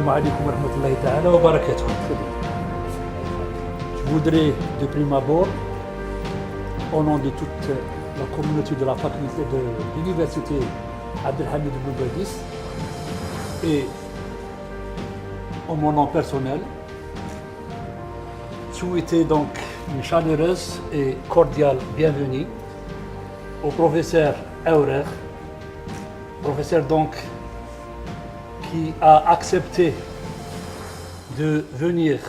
Assalamu alaikum wa rahmatullahi ta'ala wa barakatuh. Je voudrais de prime abord, au nom de toute la communauté de la faculté de l'université Abdelhamid Ibn Badis et en mon nom personnel, souhaiter donc une chaleureuse et cordiale bienvenue au professeur Aourer, professeur donc qui a accepté de venir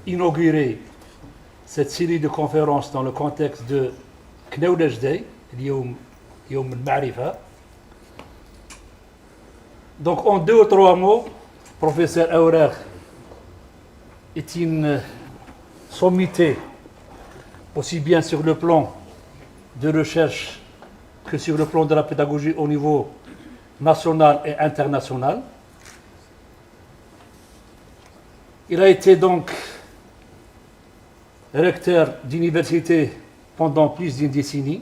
inaugurer cette série de conférences dans le contexte de Knowledge Day, Youm al-Ma'rifa. Donc en 2 ou 3 mots, professeur Aourer est une sommité aussi bien sur le plan de recherche que sur le plan de la pédagogie au niveau national et international. Il a été donc recteur d'université pendant plus d'une décennie.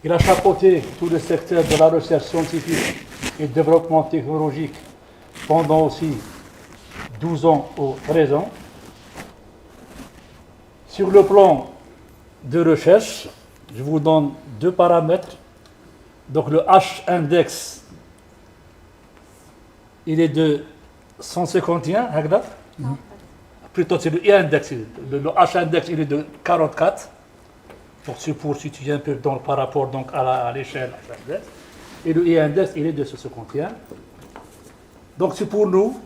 Il a chapeauté tout le secteur de la recherche scientifique et du développement technologique pendant aussi 12 ans ou 13 ans. Sur le plan de recherche, je vous donne 2 paramètres. Donc le H-index, il est de 151, plutôt c'est le I-index, le H-index il est de 44, pour situer un peu par rapport donc à l'échelle H-index, et le I-index il est de 151. Donc c'est pour nous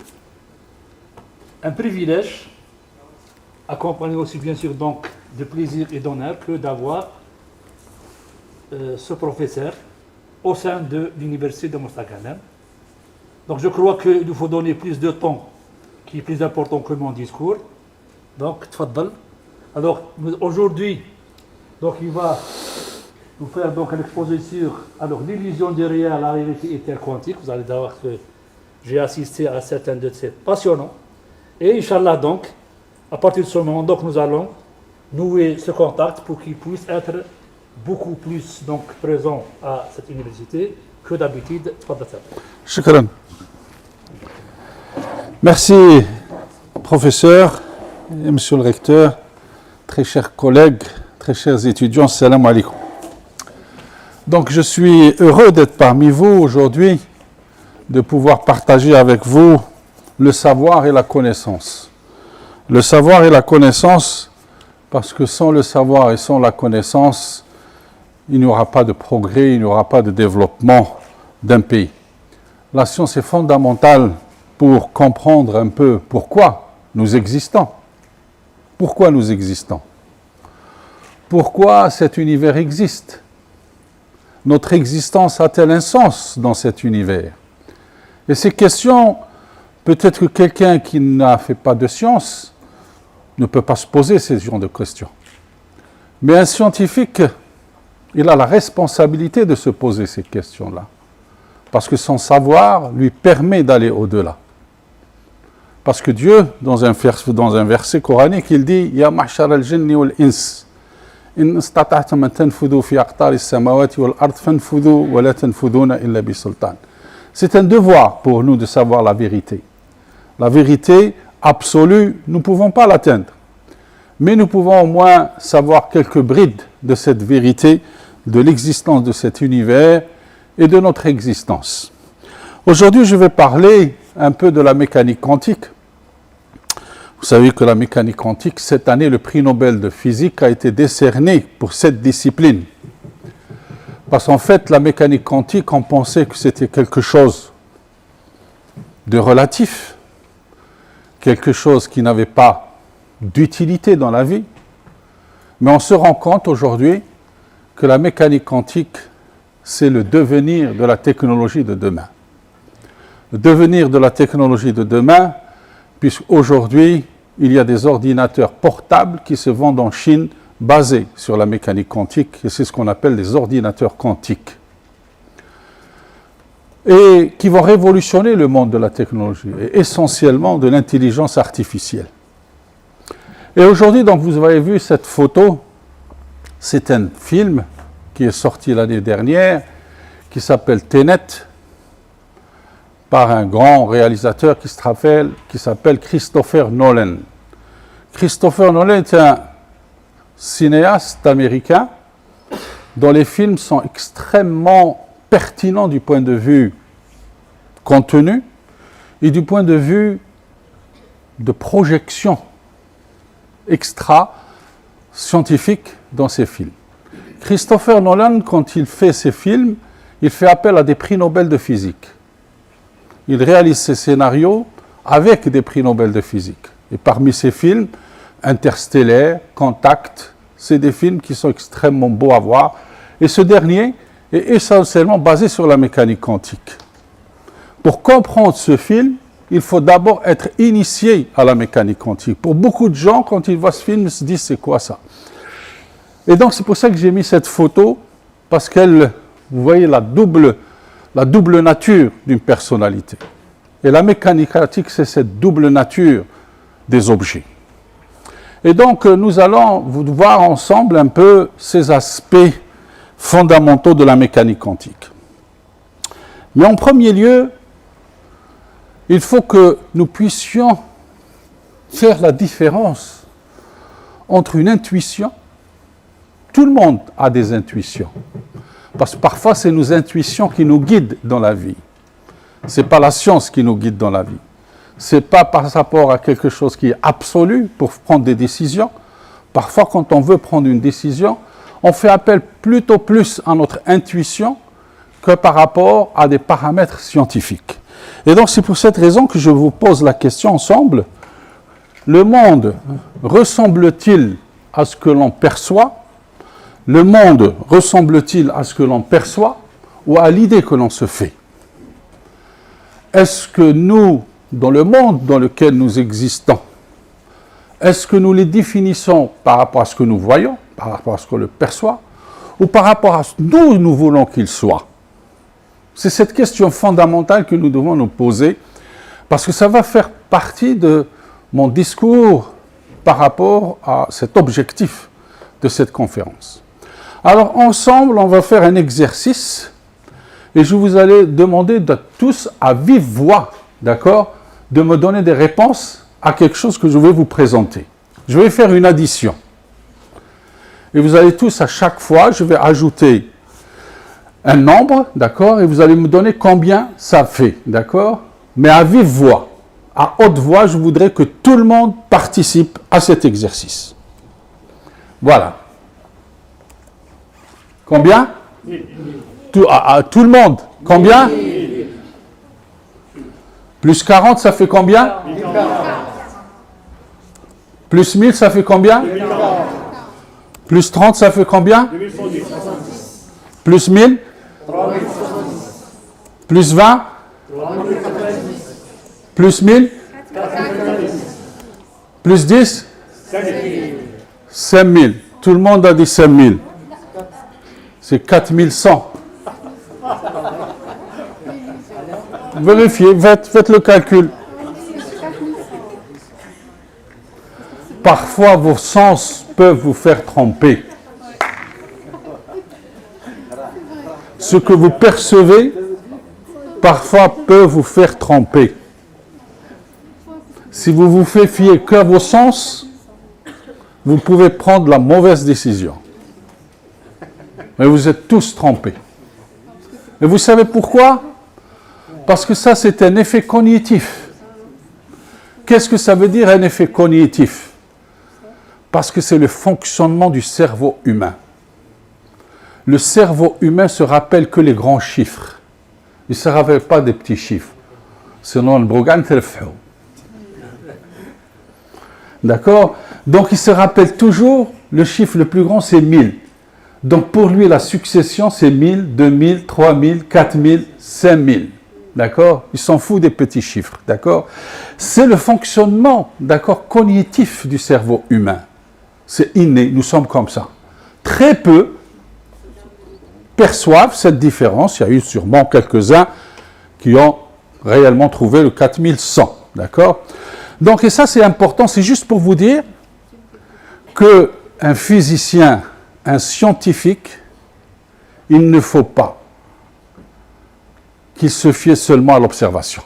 un privilège, accompagné aussi bien sûr donc de plaisir et d'honneur que d'avoir ce professeur au sein de l'université de Mostaganem. Donc je crois qu'il nous faut donner plus de temps, qui est plus important que mon discours. Donc, tfaddal. Alors aujourd'hui, donc il va nous faire donc un exposé sur l'illusion du réel, la réalité interquantique. Vous allez voir que j'ai assisté à certains de ces passionnants. Et Inch'Allah donc, à partir de ce moment, donc nous allons nouer ce contact pour qu'il puisse être beaucoup plus donc présent à cette université que d'habitude. Shukran. Merci, professeur et monsieur le recteur, très chers collègues, très chers étudiants, salam alaikum. Donc je suis heureux d'être parmi vous aujourd'hui, de pouvoir partager avec vous le savoir et la connaissance. Le savoir et la connaissance, parce que sans le savoir et sans la connaissance, il n'y aura pas de progrès, il n'y aura pas de développement d'un pays. La science est fondamentale pour comprendre un peu pourquoi nous existons. Pourquoi nous existons? Pourquoi cet univers existe? Notre existence a-t-elle un sens dans cet univers? Et ces questions, peut-être que quelqu'un qui n'a fait pas de science ne peut pas se poser ces genres de questions. Mais un scientifique, il a la responsabilité de se poser ces questions-là. Parce que son savoir lui permet d'aller au-delà. Parce que Dieu, dans un verset coranique, il dit « Ya ma'shar al-jinni wal-ins, in istata'tum an tanfudhu fi aqtari as-samawati wal-ard fanfudhu wa la tanfudhuna illa bi sultan » C'est un devoir pour nous de savoir la vérité. La vérité absolue, nous ne pouvons pas l'atteindre. Mais nous pouvons au moins savoir quelques brides de cette vérité, de l'existence de cet univers et de notre existence. Aujourd'hui, je vais parler un peu de la mécanique quantique. Vous savez que la mécanique quantique, cette année, le prix Nobel de physique a été décerné pour cette discipline. Parce qu'en fait, la mécanique quantique, on pensait que c'était quelque chose de relatif, quelque chose qui n'avait pas d'utilité dans la vie. Mais on se rend compte aujourd'hui que la mécanique quantique, c'est le devenir de la technologie de demain. Le devenir de la technologie de demain, puisqu'aujourd'hui, il y a des ordinateurs portables qui se vendent en Chine basés sur la mécanique quantique, et c'est ce qu'on appelle des ordinateurs quantiques. Et qui vont révolutionner le monde de la technologie, et essentiellement de l'intelligence artificielle. Et aujourd'hui, donc, vous avez vu cette photo, c'est un film qui est sorti l'année dernière, qui s'appelle Tenet, par un grand réalisateur qui s'appelle Christopher Nolan. Christopher Nolan est un cinéaste américain dont les films sont extrêmement pertinents du point de vue contenu et du point de vue de projection extra-scientifique dans ses films. Christopher Nolan, quand il fait ses films, il fait appel à des prix Nobel de physique. Il réalise ses scénarios avec des prix Nobel de physique. Et parmi ces films, Interstellaire, Contact, c'est des films qui sont extrêmement beaux à voir. Et ce dernier est essentiellement basé sur la mécanique quantique. Pour comprendre ce film, il faut d'abord être initié à la mécanique quantique. Pour beaucoup de gens, quand ils voient ce film, ils se disent c'est quoi ça? Et donc c'est pour ça que j'ai mis cette photo, parce qu'elle, vous voyez la double nature d'une personnalité. Et la mécanique quantique, c'est cette double nature des objets. Et donc nous allons voir ensemble un peu ces aspects fondamentaux de la mécanique quantique. Mais en premier lieu, il faut que nous puissions faire la différence entre une intuition. Tout le monde a des intuitions. Parce que parfois, c'est nos intuitions qui nous guident dans la vie. Ce n'est pas la science qui nous guide dans la vie. Ce n'est pas par rapport à quelque chose qui est absolu pour prendre des décisions. Parfois, quand on veut prendre une décision, on fait appel plutôt plus à notre intuition que par rapport à des paramètres scientifiques. Et donc, c'est pour cette raison que je vous pose la question ensemble. Le monde ressemble-t-il à ce que l'on perçoit? Le monde ressemble-t-il à ce que l'on perçoit ou à l'idée que l'on se fait? Est-ce que nous, dans le monde dans lequel nous existons, est-ce que nous les définissons par rapport à ce que nous voyons, par rapport à ce qu'on le perçoit, ou par rapport à ce que nous voulons qu'il soit? C'est cette question fondamentale que nous devons nous poser, parce que ça va faire partie de mon discours par rapport à cet objectif de cette conférence. Alors, ensemble, on va faire un exercice, et je vous allais demander de tous à vive voix, d'accord, de me donner des réponses à quelque chose que je vais vous présenter. Je vais faire une addition. Et vous allez tous, à chaque fois, je vais ajouter un nombre, d'accord, et vous allez me donner combien ça fait, d'accord, mais à vive voix. À haute voix, je voudrais que tout le monde participe à cet exercice. Voilà. Combien? Tout le monde. Combien? Plus 40, ça fait combien? Plus 1000, ça fait combien? Plus 30, ça fait combien? Plus 1000? Plus 20? Plus 1000? Plus 10? 5000. Tout le monde a dit 5000. C'est 4100. Vérifiez, faites le calcul. Parfois, vos sens peuvent vous faire tromper. Ce que vous percevez, parfois, peut vous faire tromper. Si vous vous faites fier qu'à vos sens, vous pouvez prendre la mauvaise décision. Mais vous êtes tous trompés. Et vous savez pourquoi? Parce que ça, c'est un effet cognitif. Qu'est-ce que ça veut dire, un effet cognitif? Parce que c'est le fonctionnement du cerveau humain. Le cerveau humain se rappelle que les grands chiffres. Il ne se rappelle pas des petits chiffres. Sinon, le brogan telefou. D'accord? Donc, il se rappelle toujours, le chiffre le plus grand, c'est 1000. Donc, pour lui, la succession, c'est 1000, 2000, 3000, 4000, 5000. D'accord? Il s'en fout des petits chiffres. D'accord? C'est le fonctionnement, d'accord, cognitif du cerveau humain. C'est inné, nous sommes comme ça. Très peu perçoivent cette différence. Il y a eu sûrement quelques-uns qui ont réellement trouvé le 4100. D'accord? Donc, et ça c'est important, c'est juste pour vous dire qu'un physicien, un scientifique, il ne faut pas qu'il se fiait seulement à l'observation.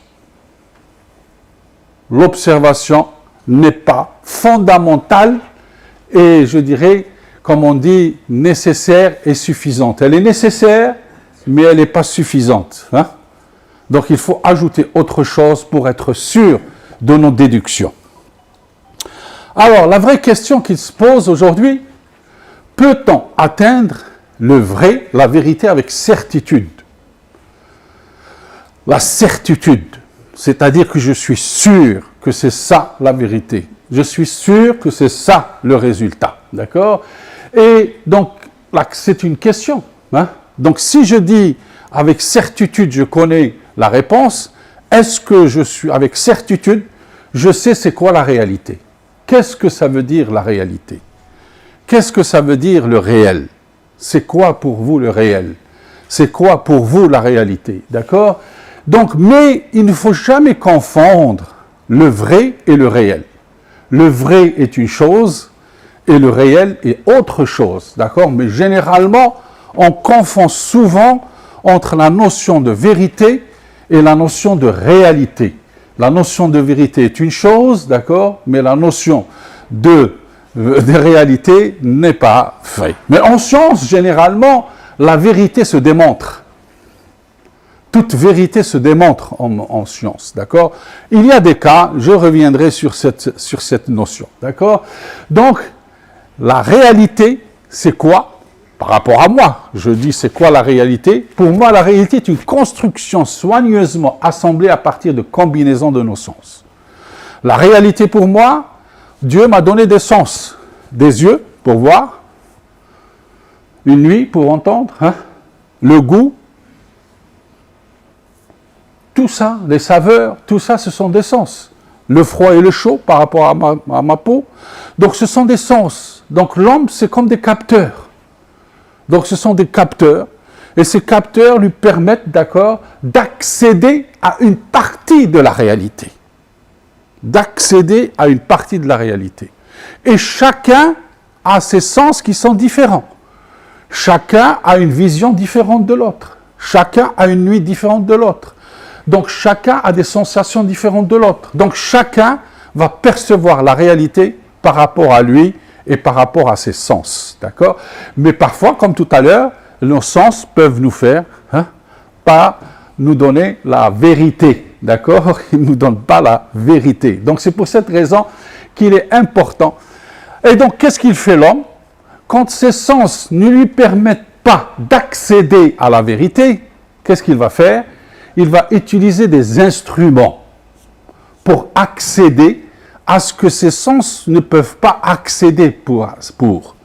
L'observation n'est pas fondamentale et, je dirais, comme on dit, nécessaire et suffisante. Elle est nécessaire, mais elle n'est pas suffisante. Hein? Donc il faut ajouter autre chose pour être sûr de nos déductions. Alors, la vraie question qui se pose aujourd'hui, peut-on atteindre le vrai, la vérité avec certitude? La certitude, c'est-à-dire que je suis sûr que c'est ça la vérité. Je suis sûr que c'est ça le résultat. D'accord? Et donc, là, c'est une question. Hein? Donc, si je dis avec certitude, je connais la réponse, est-ce que je suis avec certitude, je sais c'est quoi la réalité? Qu'est-ce que ça veut dire la réalité? Qu'est-ce que ça veut dire le réel? C'est quoi pour vous le réel? C'est quoi pour vous la réalité? D'accord? Donc, mais il ne faut jamais confondre le vrai et le réel. Le vrai est une chose et le réel est autre chose. D'accord? Mais généralement, on confond souvent entre la notion de vérité et la notion de réalité. La notion de vérité est une chose, d'accord? Mais la notion de réalité n'est pas vraie. Mais en science, généralement, la vérité se démontre. Toute vérité se démontre en science, d'accord? Il y a des cas, je reviendrai sur cette notion, d'accord? Donc, la réalité, c'est quoi? Par rapport à moi, je dis c'est quoi la réalité? Pour moi, la réalité est une construction soigneusement assemblée à partir de combinaisons de nos sens. La réalité pour moi, Dieu m'a donné des sens, des yeux pour voir, une nuit pour entendre, hein, le goût, tout ça, les saveurs, tout ça, ce sont des sens. Le froid et le chaud par rapport à ma peau. Donc ce sont des sens. Donc l'homme, c'est comme des capteurs. Donc ce sont des capteurs. Et ces capteurs lui permettent, d'accord, d'accéder à une partie de la réalité. D'accéder à une partie de la réalité. Et chacun a ses sens qui sont différents. Chacun a une vision différente de l'autre. Chacun a une nuit différente de l'autre. Donc chacun a des sensations différentes de l'autre. Donc chacun va percevoir la réalité par rapport à lui et par rapport à ses sens. D'accord? Mais parfois, comme tout à l'heure, nos sens peuvent nous faire, pas nous donner la vérité. D'accord? Ils ne nous donnent pas la vérité. Donc c'est pour cette raison qu'il est important. Et donc qu'est-ce qu'il fait l'homme? Quand ses sens ne lui permettent pas d'accéder à la vérité, qu'est-ce qu'il va faire? Il va utiliser des instruments pour accéder à ce que ses sens ne peuvent pas accéder pour.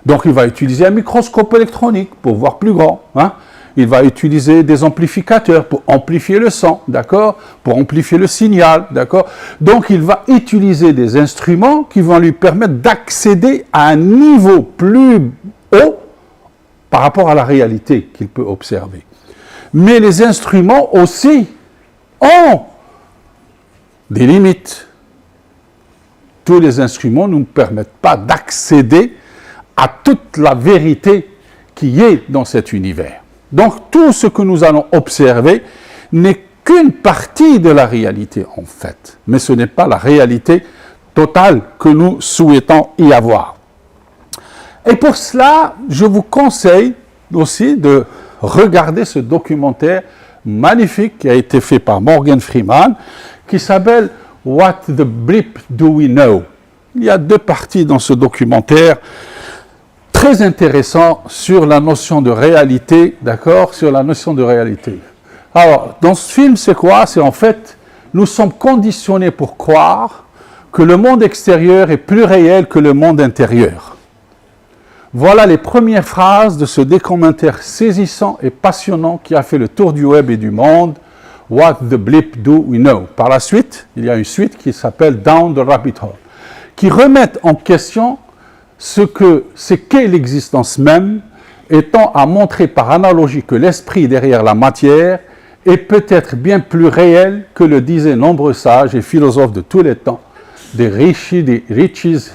Donc il va utiliser un microscope électronique pour voir plus grand. Hein? Il va utiliser des amplificateurs pour amplifier le son, d'accord? Pour amplifier le signal, d'accord? Donc il va utiliser des instruments qui vont lui permettre d'accéder à un niveau plus haut par rapport à la réalité qu'il peut observer. Mais les instruments aussi ont des limites. Tous les instruments ne nous permettent pas d'accéder à toute la vérité qui est dans cet univers. Donc tout ce que nous allons observer n'est qu'une partie de la réalité en fait. Mais ce n'est pas la réalité totale que nous souhaitons y avoir. Et pour cela, je vous conseille aussi de regarder ce documentaire magnifique qui a été fait par Morgan Freeman, qui s'appelle « What the bleep do we know ?» Il y a deux parties dans ce documentaire, très intéressant sur la notion de réalité, d'accord? Sur la notion de réalité. Alors, dans ce film, c'est quoi? C'est en fait, nous sommes conditionnés pour croire que le monde extérieur est plus réel que le monde intérieur. Voilà les premières phrases de ce documentaire saisissant et passionnant qui a fait le tour du web et du monde. What the bleep do we know? Par la suite, il y a une suite qui s'appelle Down the Rabbit Hole, qui remettent en question ce qu'est l'existence même, étant à montrer par analogie que l'esprit derrière la matière est peut-être bien plus réel que le disaient nombreux sages et philosophes de tous les temps, des rishis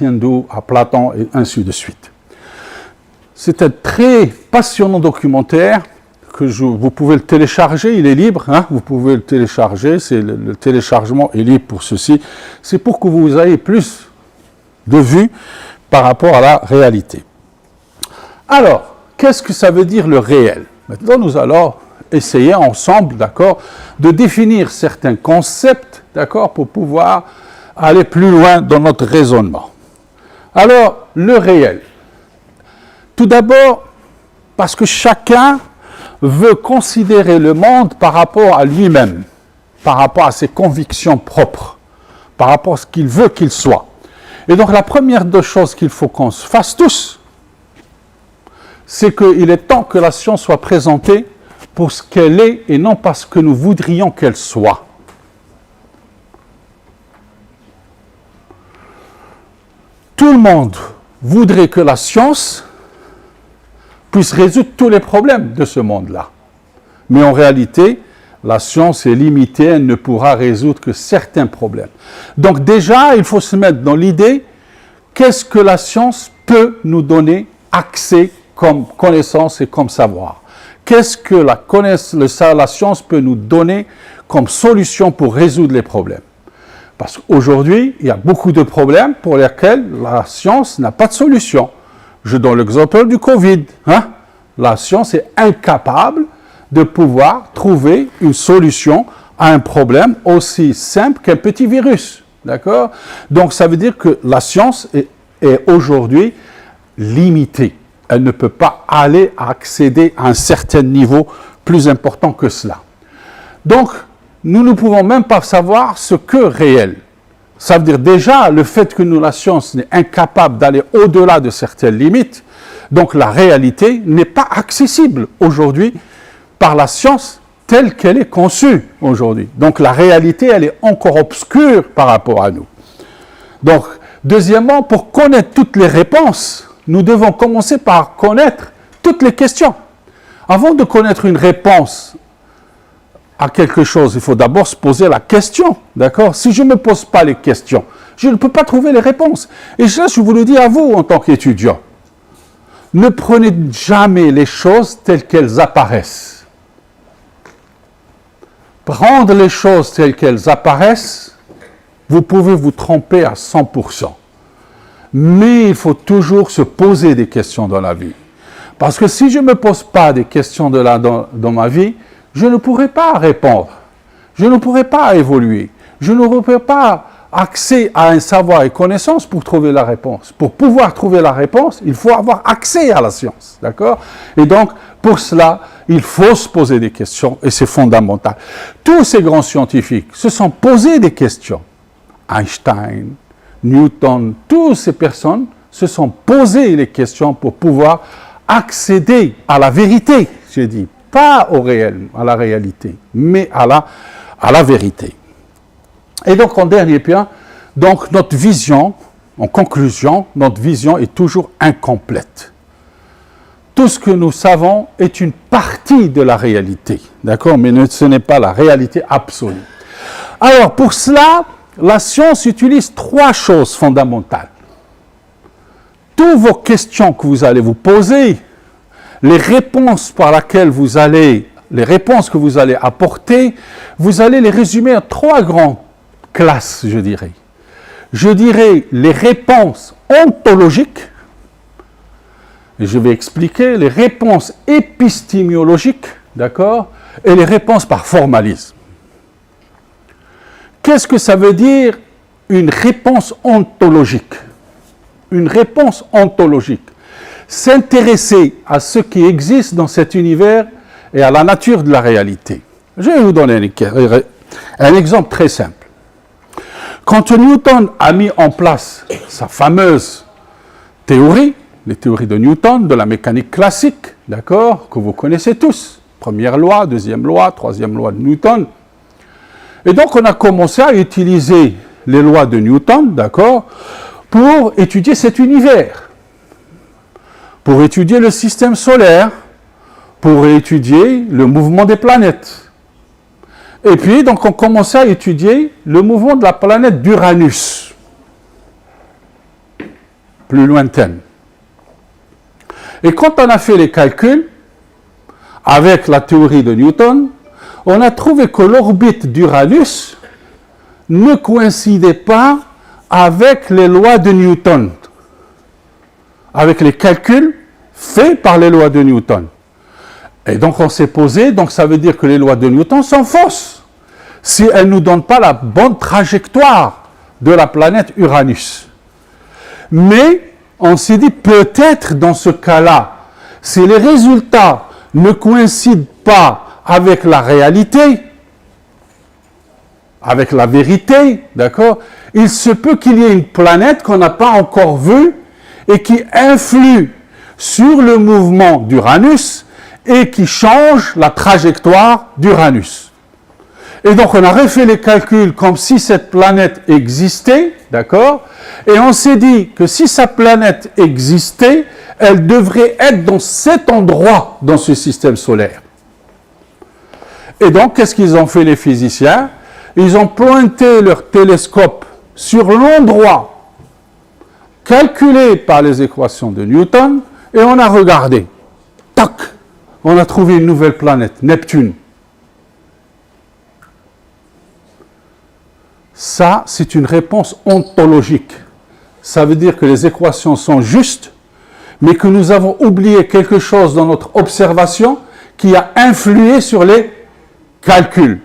hindous à Platon et ainsi de suite. C'est un très passionnant documentaire vous pouvez le télécharger, il est libre, hein, vous pouvez le télécharger, le téléchargement est libre pour ceci. C'est pour que vous ayez plus de vue par rapport à la réalité. Alors, qu'est-ce que ça veut dire le réel? Maintenant, nous allons essayer ensemble, d'accord, de définir certains concepts, d'accord, pour pouvoir aller plus loin dans notre raisonnement. Alors, le réel. Tout d'abord, parce que chacun veut considérer le monde par rapport à lui-même, par rapport à ses convictions propres, par rapport à ce qu'il veut qu'il soit. Et donc, la première des choses qu'il faut qu'on se fasse tous, c'est qu'il est temps que la science soit présentée pour ce qu'elle est et non pas ce que nous voudrions qu'elle soit. Tout le monde voudrait que la science puisse résoudre tous les problèmes de ce monde-là. Mais en réalité, la science est limitée, elle ne pourra résoudre que certains problèmes. Donc déjà, il faut se mettre dans l'idée, qu'est-ce que la science peut nous donner accès comme connaissance et comme savoir? Qu'est-ce que la science peut nous donner comme solution pour résoudre les problèmes? Parce qu'aujourd'hui, il y a beaucoup de problèmes pour lesquels la science n'a pas de solution. Je donne l'exemple du Covid. Hein? La science est incapable de pouvoir trouver une solution à un problème aussi simple qu'un petit virus. D'accord? Donc, ça veut dire que la science est aujourd'hui limitée. Elle ne peut pas aller accéder à un certain niveau plus important que cela. Donc, nous ne pouvons même pas savoir ce que réel. Ça veut dire déjà le fait que la science est incapable d'aller au-delà de certaines limites, donc la réalité n'est pas accessible aujourd'hui par la science telle qu'elle est conçue aujourd'hui. Donc la réalité, elle est encore obscure par rapport à nous. Donc, deuxièmement, pour connaître toutes les réponses, nous devons commencer par connaître toutes les questions. Avant de connaître une réponse à quelque chose, il faut d'abord se poser la question, d'accord? Si je ne me pose pas les questions, je ne peux pas trouver les réponses. Et ça, je vous le dis à vous en tant qu'étudiant. Ne prenez jamais les choses telles qu'elles apparaissent. Prendre les choses telles qu'elles apparaissent, vous pouvez vous tromper à 100%. Mais il faut toujours se poser des questions dans la vie. Parce que si je ne me pose pas des questions dans ma vie, je ne pourrai pas répondre, je ne pourrai pas évoluer, je n'aurai pas accès à un savoir et connaissance pour trouver la réponse. Pour pouvoir trouver la réponse, il faut avoir accès à la science, d'accord? Et donc, pour cela, il faut se poser des questions et c'est fondamental. Tous ces grands scientifiques se sont posés des questions. Einstein, Newton, toutes ces personnes se sont posées les questions pour pouvoir accéder à la vérité, j'ai dit. Pas au réel, à la réalité, mais à la vérité. Et donc, en dernier point, donc notre vision, en conclusion, notre vision est toujours incomplète. Tout ce que nous savons est une partie de la réalité, d'accord? Mais ce n'est pas la réalité absolue. Alors, pour cela, la science utilise 3 choses fondamentales. Toutes vos questions que vous allez vous poser, les réponses les réponses que vous allez apporter, vous allez les résumer en 3 grandes classes, je dirais. Je dirais les réponses ontologiques, et je vais expliquer les réponses épistémologiques, d'accord, et les réponses par formalisme. Qu'est-ce que ça veut dire une réponse ontologique? Une réponse ontologique. S'intéresser à ce qui existe dans cet univers et à la nature de la réalité. Je vais vous donner un exemple très simple. Quand Newton a mis en place sa fameuse théorie, les théories de Newton, de la mécanique classique, d'accord, que vous connaissez tous, première loi, deuxième loi, troisième loi de Newton, et donc on a commencé à utiliser les lois de Newton, d'accord, pour étudier cet univers. Pour étudier le système solaire, pour étudier le mouvement des planètes. Et puis, donc, on commençait à étudier le mouvement de la planète d'Uranus, plus lointaine. Et quand on a fait les calculs, avec la théorie de Newton, on a trouvé que l'orbite d'Uranus ne coïncidait pas avec les lois de Newton, avec les calculs faits par les lois de Newton. Et donc on s'est posé, donc ça veut dire que les lois de Newton sont fausses, si elles ne nous donnent pas la bonne trajectoire de la planète Uranus. Mais on s'est dit peut-être dans ce cas-là, si les résultats ne coïncident pas avec la réalité, avec la vérité, d'accord, il se peut qu'il y ait une planète qu'on n'a pas encore vue et qui influe sur le mouvement d'Uranus et qui change la trajectoire d'Uranus. Et donc on a refait les calculs comme si cette planète existait, d'accord, et on s'est dit que si sa planète existait, elle devrait être dans cet endroit dans ce système solaire. Et donc qu'est-ce qu'ils ont fait les physiciens? Ils ont pointé leur télescope sur l'endroit calculé par les équations de Newton et on a regardé. Tac! On a trouvé une nouvelle planète, Neptune. Ça, c'est une réponse ontologique. Ça veut dire que les équations sont justes, mais que nous avons oublié quelque chose dans notre observation qui a influé sur les calculs.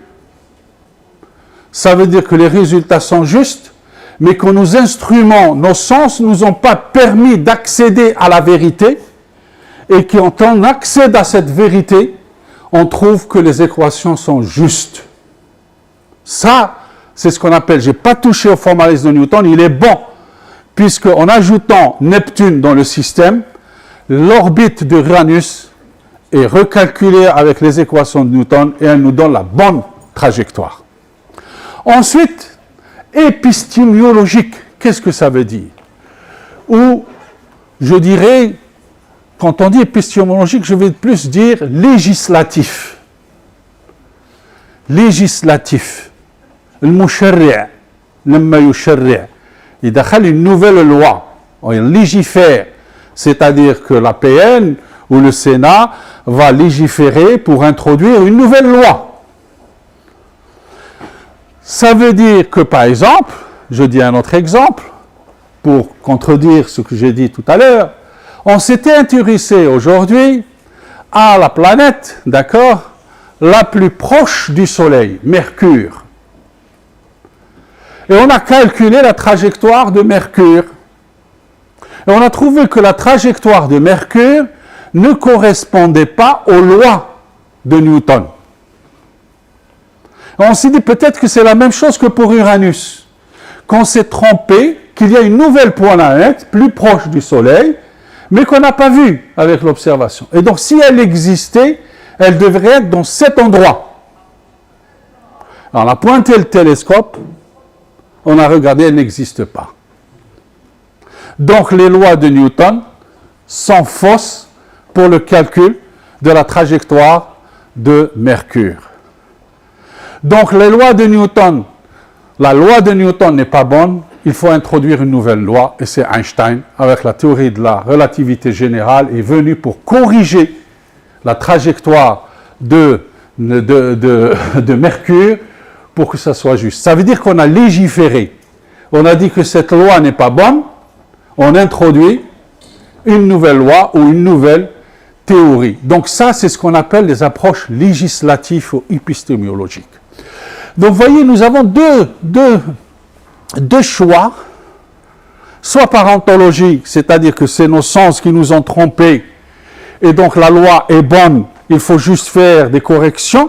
Ça veut dire que les résultats sont justes, mais que nos instruments, nos sens ne nous ont pas permis d'accéder à la vérité, et quand on accède à cette vérité, on trouve que les équations sont justes. Ça, c'est ce qu'on appelle, je n'ai pas touché au formalisme de Newton, il est bon, puisqu'en ajoutant Neptune dans le système, l'orbite d'Uranus est recalculée avec les équations de Newton et elle nous donne la bonne trajectoire. Ensuite, épistémologique, qu'est-ce que ça veut dire? Ou, je dirais, quand on dit épistémologique, je vais plus dire législatif. Législatif. Le musharri', لما يشرع, il دخل une nouvelle loi, on légifère, c'est-à-dire que la PN ou le Sénat va légiférer pour introduire une nouvelle loi. Ça veut dire que, par exemple, je dis un autre exemple, pour contredire ce que j'ai dit tout à l'heure, on s'était intéressé aujourd'hui à la planète, d'accord, la plus proche du Soleil, Mercure. Et on a calculé la trajectoire de Mercure. Et on a trouvé que la trajectoire de Mercure ne correspondait pas aux lois de Newton. Et on s'est dit peut-être que c'est la même chose que pour Uranus. Qu'on s'est trompé, qu'il y a une nouvelle planète plus proche du Soleil, mais qu'on n'a pas vue avec l'observation. Et donc si elle existait, elle devrait être dans cet endroit. Alors, on a pointé le télescope, on a regardé, elle n'existe pas. Donc les lois de Newton sont fausses pour le calcul de la trajectoire de Mercure. Donc les lois de Newton, la loi de Newton n'est pas bonne, il faut introduire une nouvelle loi, et c'est Einstein, avec la théorie de la relativité générale, est venu pour corriger la trajectoire de Mercure pour que ça soit juste. Ça veut dire qu'on a légiféré. On a dit que cette loi n'est pas bonne, on introduit une nouvelle loi ou une nouvelle théorie. Donc ça, c'est ce qu'on appelle les approches législatives ou épistémologiques. Donc vous voyez, nous avons deux choix, soit par ontologie, c'est-à-dire que c'est nos sens qui nous ont trompés, et donc la loi est bonne, il faut juste faire des corrections,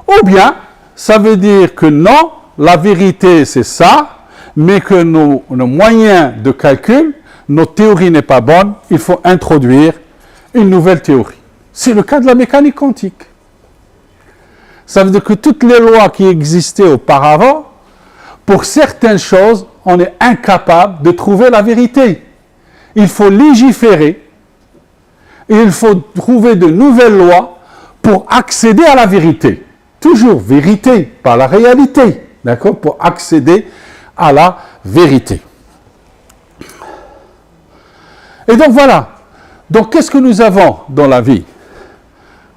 ou bien ça veut dire que non, la vérité c'est ça, mais que nos moyens de calcul, notre théorie n'est pas bonne, il faut introduire une nouvelle théorie. C'est le cas de la mécanique quantique. Ça veut dire que toutes les lois qui existaient auparavant, pour certaines choses, on est incapable de trouver la vérité. Il faut légiférer, et il faut trouver de nouvelles lois pour accéder à la vérité. Toujours vérité, pas la réalité, d'accord, pour accéder à la vérité. Et donc voilà. Donc qu'est-ce que nous avons dans la vie?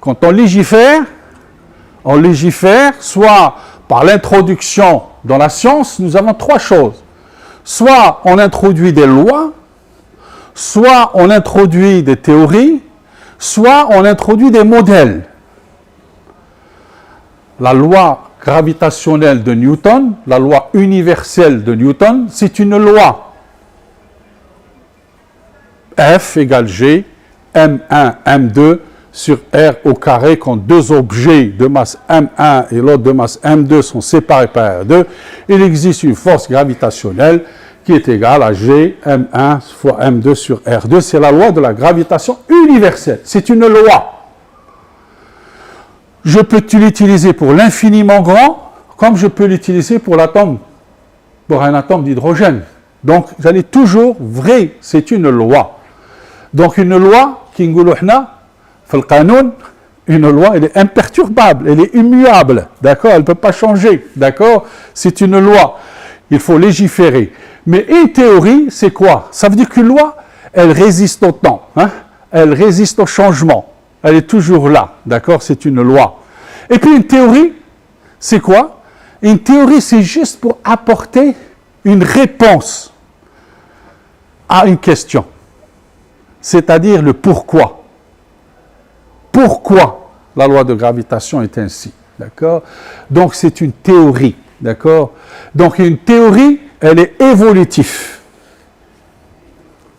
Quand on légifère soit par l'introduction dans la science, nous avons trois choses. Soit on introduit des lois, soit on introduit des théories, soit on introduit des modèles. La loi gravitationnelle de Newton, la loi universelle de Newton, c'est une loi. F égale G, M1, M2 sur R au carré, quand deux objets de masse M1 et l'autre de masse M2 sont séparés par R2, il existe une force gravitationnelle qui est égale à G, M1 fois M2 sur R2. C'est la loi de la gravitation universelle. C'est une loi. Je peux l'utiliser pour l'infiniment grand, comme je peux l'utiliser pour l'atome, pour un atome d'hydrogène. Donc, elle est toujours vraie. C'est une loi. Donc, une loi, qui nous une loi, elle est imperturbable, elle est immuable, d'accord? Elle ne peut pas changer, d'accord? C'est une loi. Il faut légiférer. Mais une théorie, c'est quoi? Ça veut dire qu'une loi, elle résiste au temps, hein? Elle résiste au changement. Elle est toujours là, d'accord? C'est une loi. Et puis une théorie, c'est quoi? Une théorie, c'est juste pour apporter une réponse à une question. C'est-à-dire le pourquoi. Pourquoi la loi de gravitation est ainsi, d'accord? Donc c'est une théorie, d'accord? Donc une théorie, elle est évolutive.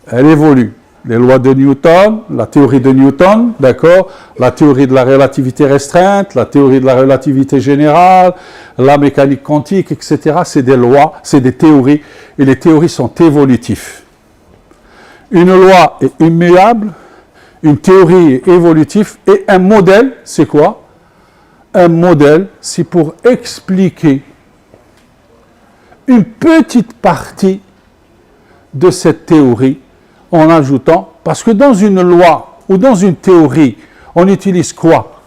Elle évolue. Les lois de Newton, la théorie de Newton, d'accord? La théorie de la relativité restreinte, la théorie de la relativité générale, la mécanique quantique, etc. C'est des lois, c'est des théories, et les théories sont évolutives. Une loi est immuable, une théorie est évolutive, et un modèle, c'est quoi? Un modèle, c'est pour expliquer une petite partie de cette théorie en ajoutant, parce que dans une loi ou dans une théorie, on utilise quoi?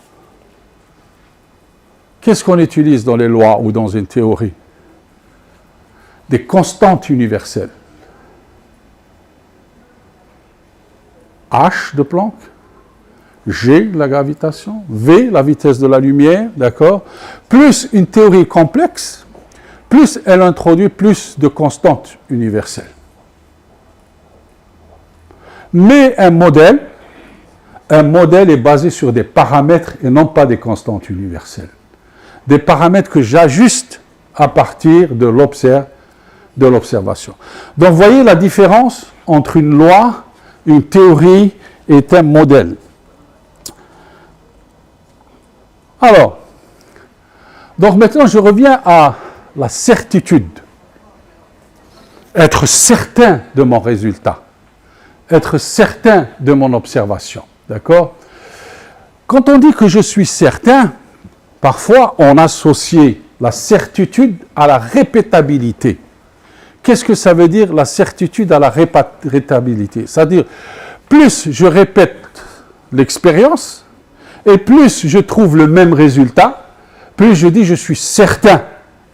Qu'est-ce qu'on utilise dans les lois ou dans une théorie? Des constantes universelles. H de Planck, G, la gravitation, V, la vitesse de la lumière, d'accord? Plus une théorie complexe, plus elle introduit plus de constantes universelles. Mais un modèle est basé sur des paramètres et non pas des constantes universelles. Des paramètres que j'ajuste à partir de l'observation. Donc, vous voyez la différence entre une loi, une théorie et un modèle. Alors, donc maintenant je reviens à la certitude. Être certain de mon résultat. Être certain de mon observation. D'accord? Quand on dit que je suis certain, parfois on associe la certitude à la répétabilité. Qu'est-ce que ça veut dire, la certitude à la répétabilité? C'est-à-dire, plus je répète l'expérience, et plus je trouve le même résultat, plus je dis je suis certain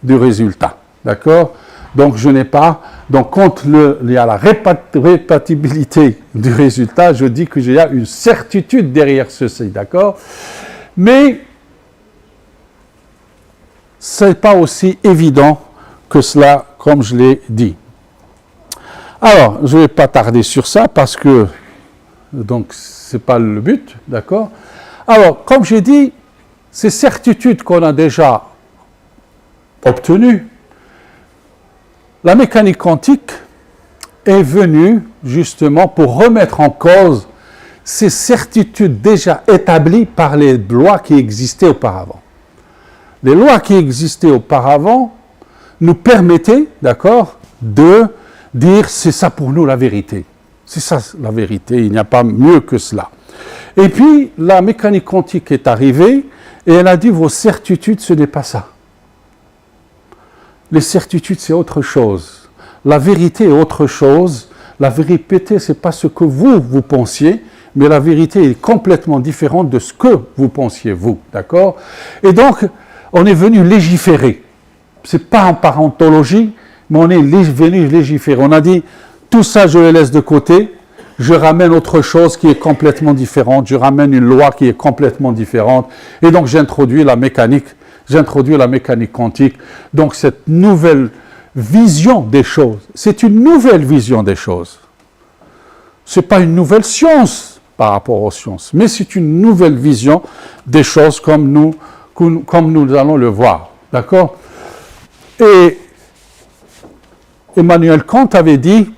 du résultat. D'accord? Donc, je n'ai pas... Donc, quand il y a la répétabilité du résultat, je dis qu'il y a une certitude derrière ceci. D'accord? Mais, ce n'est pas aussi évident que cela, comme je l'ai dit. Alors, je ne vais pas tarder sur ça parce que, donc, ce n'est pas le but, d'accord? Alors, comme j'ai dit, ces certitudes qu'on a déjà obtenues, la mécanique quantique est venue justement pour remettre en cause ces certitudes déjà établies par les lois qui existaient auparavant. Les lois qui existaient auparavant nous permettaient, d'accord, de dire c'est ça pour nous la vérité. C'est ça la vérité, il n'y a pas mieux que cela. Et puis la mécanique quantique est arrivée et elle a dit vos certitudes ce n'est pas ça. Les certitudes c'est autre chose. La vérité est autre chose. La vérité c'est pas ce que vous pensiez, mais la vérité est complètement différente de ce que vous pensiez vous, d'accord? Et donc on est venu légiférer. C'est pas en parentologie, mais on est venu légiférer. On a dit, tout ça, je le laisse de côté. je ramène autre chose qui est complètement différente, je ramène une loi qui est complètement différente, et donc j'introduis la mécanique quantique. Donc cette nouvelle vision des choses, c'est une nouvelle vision des choses. Ce n'est pas une nouvelle science par rapport aux sciences, mais c'est une nouvelle vision des choses comme nous allons le voir. D'accord? Et Emmanuel Kant avait dit,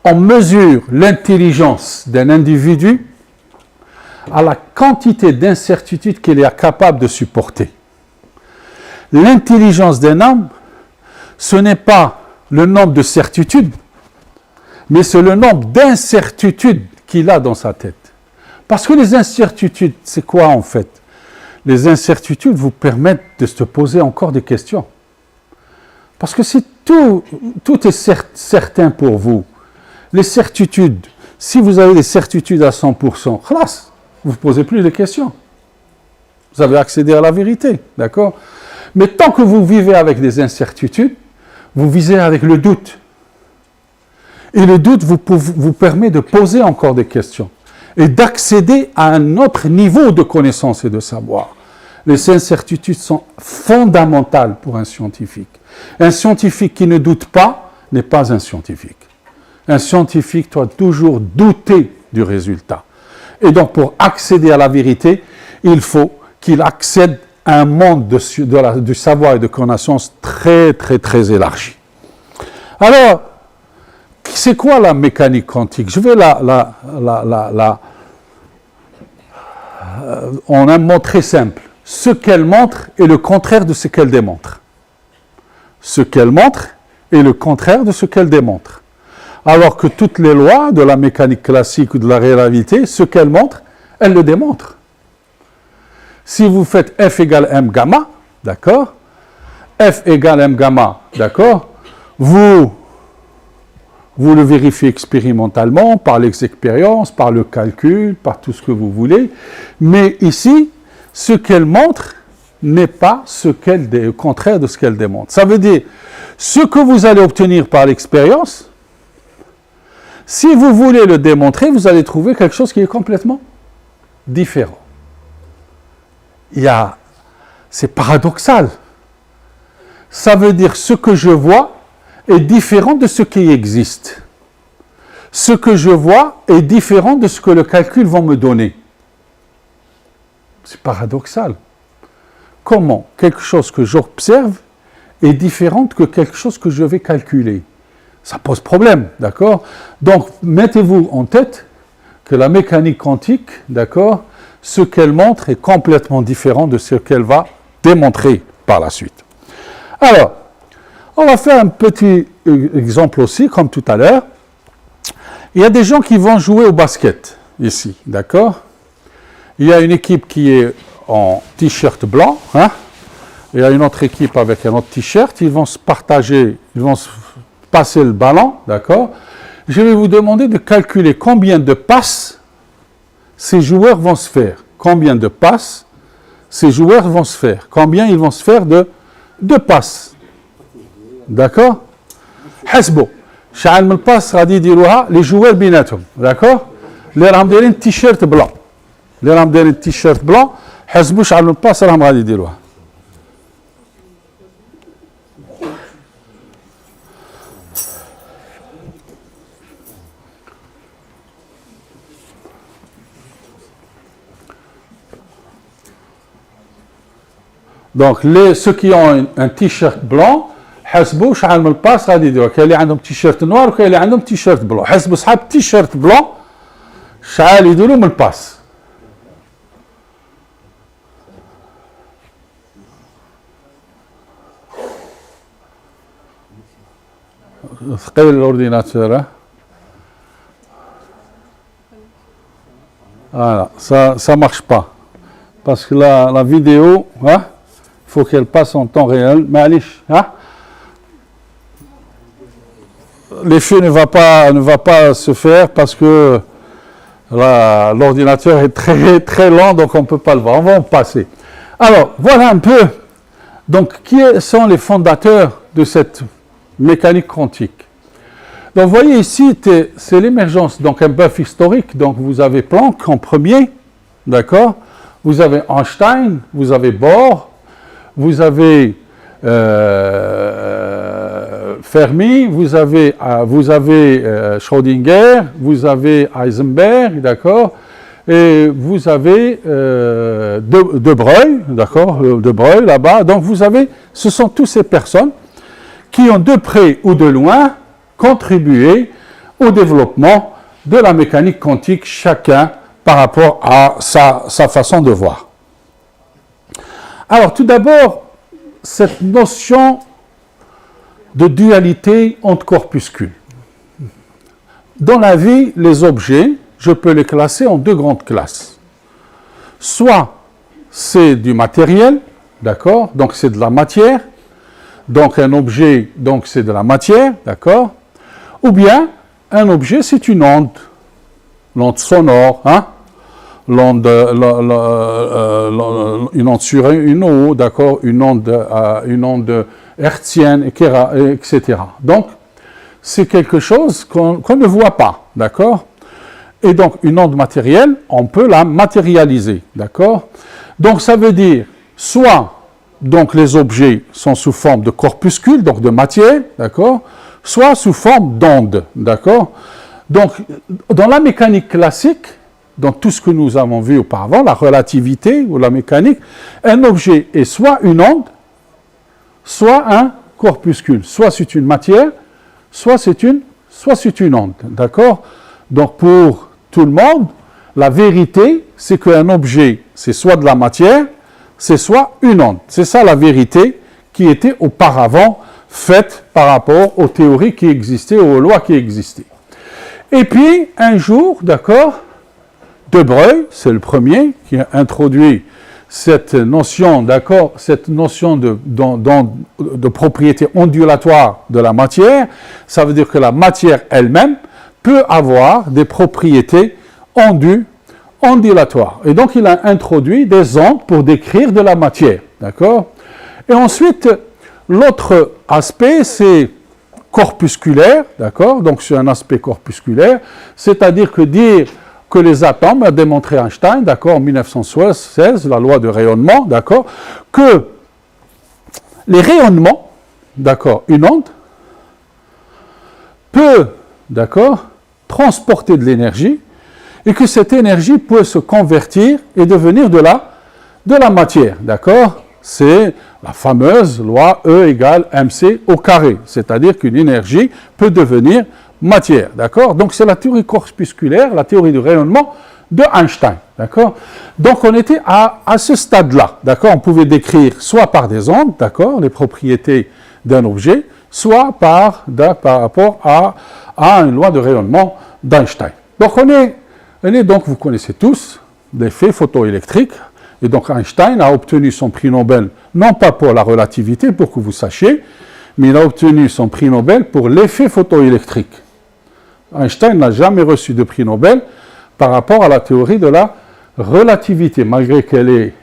on mesure l'intelligence d'un individu à la quantité d'incertitudes qu'il est capable de supporter. L'intelligence d'un homme, ce n'est pas le nombre de certitudes, mais c'est le nombre d'incertitudes qu'il a dans sa tête. Parce que les incertitudes, c'est quoi en fait? Les incertitudes vous permettent de se poser encore des questions. Parce que si tout est certain pour vous, les certitudes, si vous avez des certitudes à 100%, khalas, vous ne posez plus de questions. Vous avez accédé à la vérité, d'accord? Mais tant que vous vivez avec des incertitudes, vous vivez avec le doute. Et le doute vous permet de poser encore des questions et d'accéder à un autre niveau de connaissance et de savoir. Les incertitudes sont fondamentales pour un scientifique. Un scientifique qui ne doute pas n'est pas un scientifique. Un scientifique doit toujours douter du résultat. Et donc, pour accéder à la vérité, il faut qu'il accède à un monde du savoir et de connaissance très, très, très élargi. Alors, c'est quoi la mécanique quantique? Je vais en un mot très simple. Ce qu'elle montre est le contraire de ce qu'elle démontre. Ce qu'elle montre est le contraire de ce qu'elle démontre. Alors que toutes les lois de la mécanique classique ou de la réalité, ce qu'elles montrent, elles le démontrent. Si vous faites F égale M gamma, d'accord? F égale M gamma, d'accord? Vous le vérifiez expérimentalement, par l'expérience, par le calcul, par tout ce que vous voulez. Mais ici, ce qu'elle montre n'est pas le contraire de ce qu'elle démontre. Ça veut dire, ce que vous allez obtenir par l'expérience, si vous voulez le démontrer, vous allez trouver quelque chose qui est complètement différent. C'est paradoxal. Ça veut dire ce que je vois est différent de ce qui existe. Ce que je vois est différent de ce que le calcul va me donner. C'est paradoxal. Comment quelque chose que j'observe est différent que quelque chose que je vais calculer? Ça pose problème, d'accord? Donc, mettez-vous en tête que la mécanique quantique, d'accord, ce qu'elle montre est complètement différent de ce qu'elle va démontrer par la suite. Alors, on va faire un petit exemple aussi, comme tout à l'heure. Il y a des gens qui vont jouer au basket, ici, d'accord? Il y a une équipe qui est en t-shirt blanc, hein? Il y a une autre équipe avec un autre t-shirt, ils vont se partager, ils vont se passer le ballon, d'accord? Je vais vous demander de calculer combien de passes ces joueurs vont se faire. Combien de passes ces joueurs vont se faire. Combien ils vont se faire de passes. D'accord? حسبوا شحال من باس غادي يديروها les joueurs بيناتهم. d'accord? اللي راهم دايرين تيشيرت بلون. اللي راهم دايرين تيشيرت بلون حسبوا شحال من باس راهم غادي يديروها. Donc, ceux qui ont un t-shirt blanc, حسبوا شحال من الباس غادي يديروا. كاين اللي عندهم تيشيرت نوار وكاين اللي عندهم تيشيرت بلون. حسبوا صحاب التيشيرت بلون شحال يديروا من الباس. ثقيل الاورديناتور. Voilà, ça marche pas. Parce que la vidéo, hein, faut qu'elle passe en temps réel. معليش, hein? L'effet ne va pas se faire parce que l'ordinateur est très, très lent, donc on ne peut pas le voir. On va en passer. Alors, voilà un peu. Donc, qui sont les fondateurs de cette mécanique quantique? Donc, vous voyez ici, c'est l'émergence, donc un bœuf historique. Donc, vous avez Planck en premier, d'accord? Vous avez Einstein, vous avez Bohr, vous avez Fermi, vous avez Schrödinger, vous avez Heisenberg, d'accord? Et vous avez De Broglie, d'accord? De Broglie là-bas. Donc, ce sont toutes ces personnes qui ont de près ou de loin contribué au développement de la mécanique quantique, chacun par rapport à sa façon de voir. Alors, tout d'abord, cette notion de dualité entre corpuscules. Dans la vie, les objets, je peux les classer en deux grandes classes. Soit c'est du matériel, d'accord, donc c'est de la matière, donc un objet, donc c'est de la matière, d'accord, ou bien un objet, c'est une onde sonore, hein, une onde sur une eau, d'accord, une onde hertzienne, etc. Donc, c'est quelque chose qu'on ne voit pas, d'accord? Et donc, une onde matérielle, on peut la matérialiser, d'accord? Donc, ça veut dire, soit donc, les objets sont sous forme de corpuscules, donc de matière, d'accord? Soit sous forme d'ondes, d'accord? Donc, dans la mécanique classique, dans tout ce que nous avons vu auparavant, la relativité ou la mécanique, un objet est soit une onde, soit un corpuscule. Soit c'est une matière, soit c'est une onde. D'accord? Donc pour tout le monde, la vérité, c'est qu'un objet, c'est soit de la matière, c'est soit une onde. C'est ça la vérité qui était auparavant faite par rapport aux théories qui existaient, aux lois qui existaient. Et puis, un jour, d'accord, De Broglie, c'est le premier qui a introduit cette notion, d'accord, cette notion de propriété ondulatoire de la matière. Ça veut dire que la matière elle-même peut avoir des propriétés ondulatoires. Et donc, il a introduit des ondes pour décrire de la matière, d'accord? Et ensuite, l'autre aspect, c'est corpusculaire, d'accord? Donc, c'est un aspect corpusculaire, c'est-à-dire que dire que les atomes, a démontré Einstein, d'accord, en 1916, la loi de rayonnement, d'accord, que les rayonnements, d'accord, une onde, peut, d'accord, transporter de l'énergie, et que cette énergie peut se convertir et devenir de la matière, d'accord? C'est la fameuse loi E égale mc au carré, c'est-à-dire qu'une énergie peut devenir matière, d'accord? Donc c'est la théorie corpusculaire, la théorie du rayonnement de Einstein, d'accord? Donc on était à ce stade-là, d'accord? On pouvait décrire soit par des ondes, d'accord, les propriétés d'un objet, soit par rapport à une loi de rayonnement d'Einstein. Donc donc vous connaissez tous l'effet photoélectrique, et donc Einstein a obtenu son prix Nobel, non pas pour la relativité, pour que vous sachiez, mais il a obtenu son prix Nobel pour l'effet photoélectrique. Einstein n'a jamais reçu de prix Nobel par rapport à la théorie de la relativité, malgré qu'elle est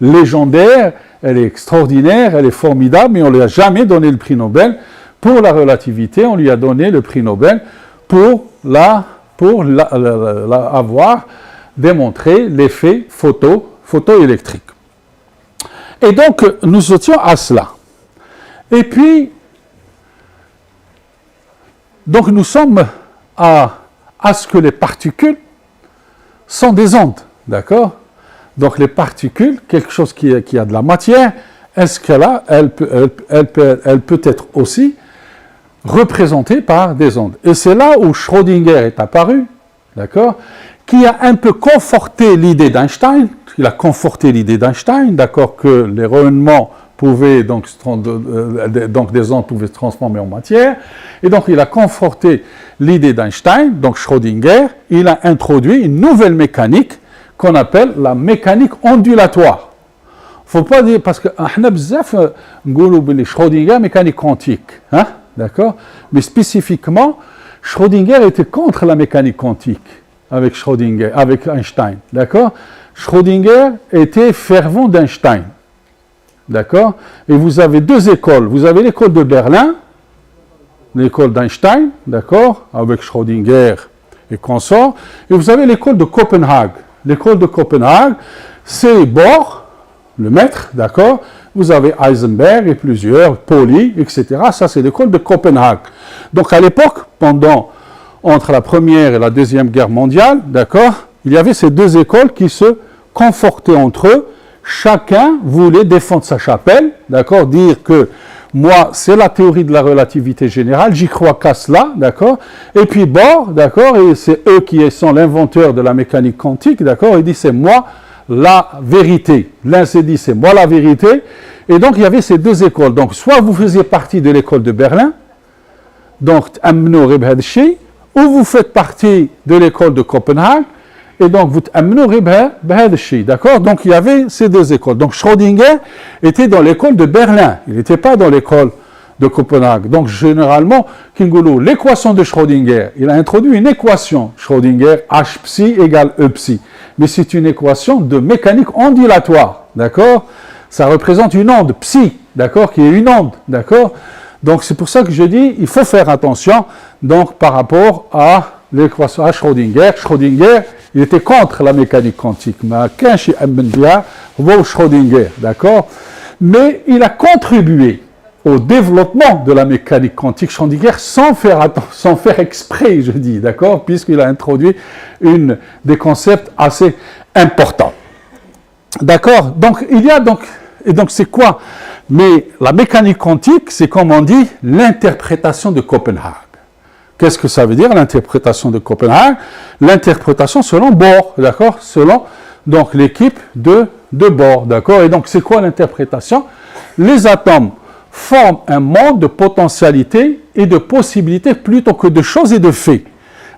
légendaire, elle est extraordinaire, elle est formidable, mais on ne lui a jamais donné le prix Nobel pour la relativité, on lui a donné le prix Nobel pour avoir démontré l'effet photoélectrique. Et donc, nous étions à cela. Et puis, donc nous sommes à ce que les particules sont des ondes, d'accord? Donc les particules, quelque chose qui a de la matière, est-ce elle peut être aussi représentée par des ondes. Et c'est là où Schrödinger est apparu, d'accord? Qui a un peu conforté l'idée d'Einstein, d'accord, que les rayonnements pouvaient, donc des ondes pouvaient se transformer en matière, et donc il a conforté l'idée d'Einstein, donc Schrödinger, il a introduit une nouvelle mécanique qu'on appelle la mécanique ondulatoire. Il ne faut pas dire, parce que Schrödinger, mécanique quantique, hein, d'accord, mais spécifiquement, Schrödinger était contre la mécanique quantique avec Einstein, d'accord? Schrödinger était fervent d'Einstein, d'accord? Et vous avez deux écoles. Vous avez l'école de Berlin, l'école d'Einstein, d'accord, avec Schrödinger et consorts, et vous avez l'école de Copenhague. L'école de Copenhague, c'est Bohr, le maître, d'accord, vous avez Heisenberg et plusieurs, Pauli, etc. Ça, c'est l'école de Copenhague. Donc, à l'époque, entre la Première et la Deuxième Guerre mondiale, d'accord, il y avait ces deux écoles qui se confortaient entre eux. Chacun voulait défendre sa chapelle, d'accord, dire que moi, c'est la théorie de la relativité générale, j'y crois qu'à cela, d'accord. Et puis Bohr, d'accord, et c'est eux qui sont l'inventeur de la mécanique quantique, d'accord, il dit c'est moi la vérité. L'un s'est dit c'est moi la vérité. Et donc il y avait ces deux écoles. Donc soit vous faisiez partie de l'école de Berlin, donc ou vous faites partie de l'école de Copenhague, et donc vous d'accord. Donc il y avait ces deux écoles. Donc Schrödinger était dans l'école de Berlin, il n'était pas dans l'école de Copenhague. Donc généralement, l'équation de Schrödinger, il a introduit une équation Schrödinger H psi égale E psi. Mais c'est une équation de mécanique ondulatoire, d'accord. Ça représente une onde psi, d'accord, qui est une onde, d'accord. Donc c'est pour ça que je dis, il faut faire attention donc par rapport à l'équation à Schrödinger. Schrödinger, il était contre la mécanique quantique, mais Schrödinger, d'accord. Mais il a contribué au développement de la mécanique quantique Schrödinger sans faire exprès, je dis, d'accord, puisqu'il a introduit des concepts assez importants. D'accord. Donc il y a et donc c'est quoi? Mais la mécanique quantique, c'est comme on dit l'interprétation de Copenhague. Qu'est-ce que ça veut dire l'interprétation de Copenhague? L'interprétation selon Bohr, d'accord, selon donc l'équipe de Bohr, d'accord. Et donc c'est quoi l'interprétation? Les atomes forment un monde de potentialités et de possibilités plutôt que de choses et de faits.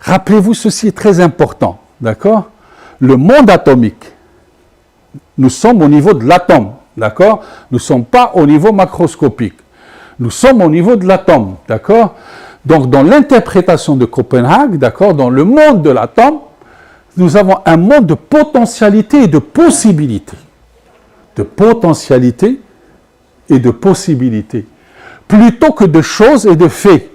Rappelez-vous, ceci est très important, d'accord. Le monde atomique, nous sommes au niveau de l'atome, d'accord. Nous ne sommes pas au niveau macroscopique. Nous sommes au niveau de l'atome, d'accord. Donc, dans l'interprétation de Copenhague, d'accord, dans le monde de l'atome, nous avons un monde de potentialité et de possibilités. De potentialité et de possibilités. Plutôt que de choses et de faits.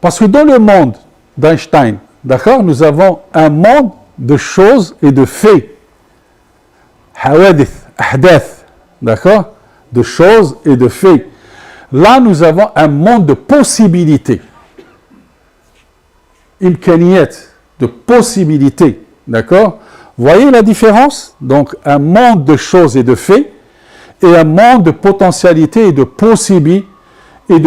Parce que dans le monde d'Einstein, d'accord, nous avons un monde de choses et de faits. Hawadith, ahdath, d'accord, de choses et de faits. Là, nous avons un monde de possibilités. Imkaniyat, de possibilités. D'accord? Voyez la différence? Donc, un monde de choses et de faits et un monde de potentialités et de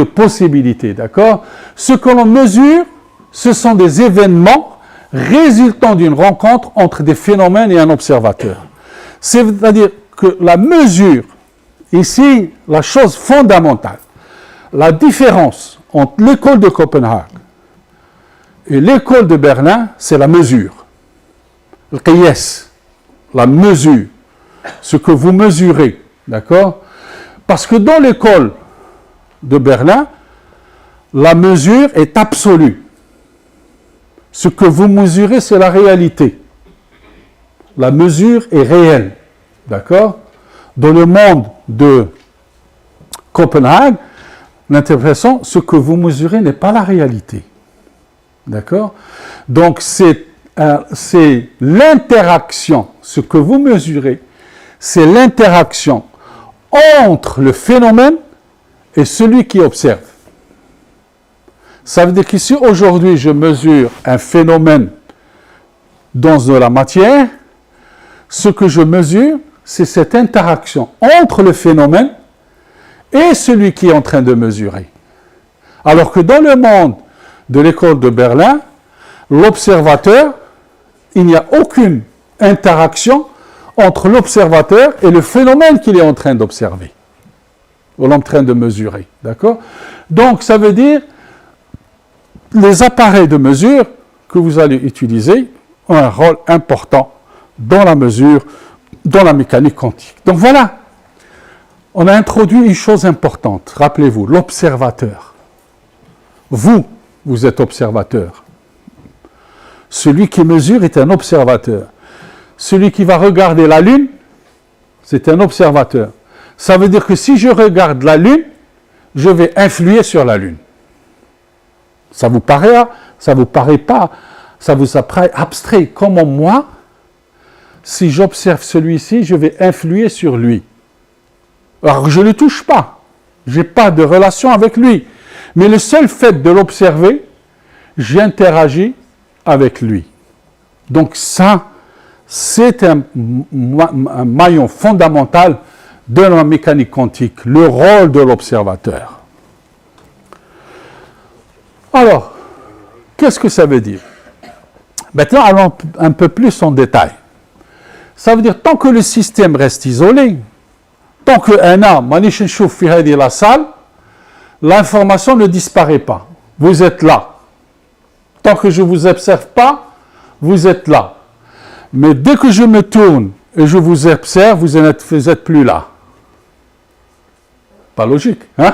possibilités. D'accord? Ce que l'on mesure, ce sont des événements résultant d'une rencontre entre des phénomènes et un observateur. C'est-à-dire que la mesure, ici, la chose fondamentale, la différence entre l'école de Copenhague et l'école de Berlin, c'est la mesure. Le qiyas, la mesure, ce que vous mesurez, d'accord? Parce que dans l'école de Berlin, la mesure est absolue. Ce que vous mesurez, c'est la réalité. La mesure est réelle, d'accord? Dans le monde de Copenhague, l'interprétation, ce que vous mesurez n'est pas la réalité. D'accord? Donc, c'est l'interaction, ce que vous mesurez, c'est l'interaction entre le phénomène et celui qui observe. Ça veut dire qu'ici, aujourd'hui, je mesure un phénomène dans de la matière, ce que je mesure, c'est cette interaction entre le phénomène et celui qui est en train de mesurer. Alors que dans le monde de l'école de Berlin, l'observateur, il n'y a aucune interaction entre l'observateur et le phénomène qu'il est en train d'observer, ou en train de mesurer. D'accord? Donc, ça veut dire les appareils de mesure que vous allez utiliser ont un rôle important dans la mesure, dans la mécanique quantique. Donc voilà, on a introduit une chose importante. Rappelez-vous, l'observateur. Vous êtes observateur. Celui qui mesure est un observateur. Celui qui va regarder la Lune, c'est un observateur. Ça veut dire que si je regarde la Lune, je vais influer sur la Lune. Ça vous paraît pas, ça vous apparaît abstrait. Comment moi, si j'observe celui-ci, je vais influer sur lui. Alors je ne le touche pas, je n'ai pas de relation avec lui. Mais le seul fait de l'observer, j'interagis avec lui. Donc ça, c'est un maillon fondamental de la mécanique quantique, le rôle de l'observateur. Alors, qu'est-ce que ça veut dire? Maintenant, allons un peu plus en détail. Ça veut dire, tant que le système reste isolé, tant que la salle, l'information ne disparaît pas. Vous êtes là. Tant que je ne vous observe pas, vous êtes là. Mais dès que je me tourne et je vous observe, vous n'êtes plus là. Pas logique, hein?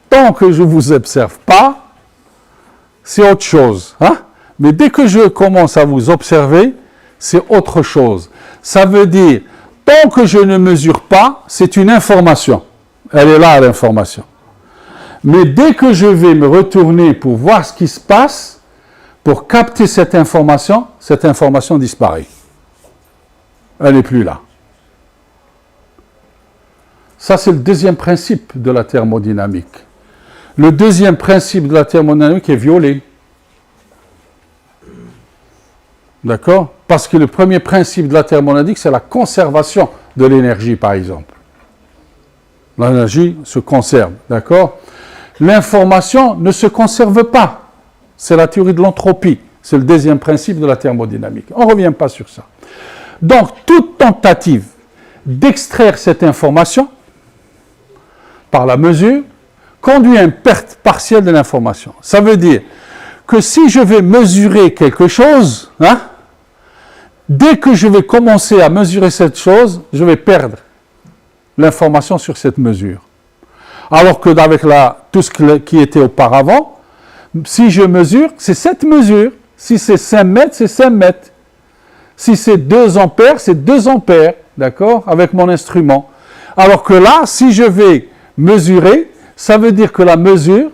Tant que je ne vous observe pas, c'est autre chose, hein? Mais dès que je commence à vous observer, c'est autre chose. Ça veut dire, tant que je ne mesure pas, c'est une information. Elle est là, l'information. Mais dès que je vais me retourner pour voir ce qui se passe, pour capter cette information disparaît. Elle n'est plus là. Ça, c'est le deuxième principe de la thermodynamique. Le deuxième principe de la thermodynamique est violé. D'accord? Parce que le premier principe de la thermodynamique, c'est la conservation de l'énergie, par exemple. L'énergie se conserve, d'accord? L'information ne se conserve pas. C'est la théorie de l'entropie. C'est le deuxième principe de la thermodynamique. On ne revient pas sur ça. Donc, toute tentative d'extraire cette information par la mesure conduit à une perte partielle de l'information. Ça veut dire que si je vais mesurer quelque chose, hein, dès que je vais commencer à mesurer cette chose, je vais perdre l'information sur cette mesure. Alors que avec tout ce qui était auparavant, si je mesure, c'est cette mesure. Si c'est 5 mètres, c'est 5 mètres. Si c'est 2 ampères, c'est 2 ampères, d'accord, avec mon instrument. Alors que là, si je vais mesurer, ça veut dire que la mesure,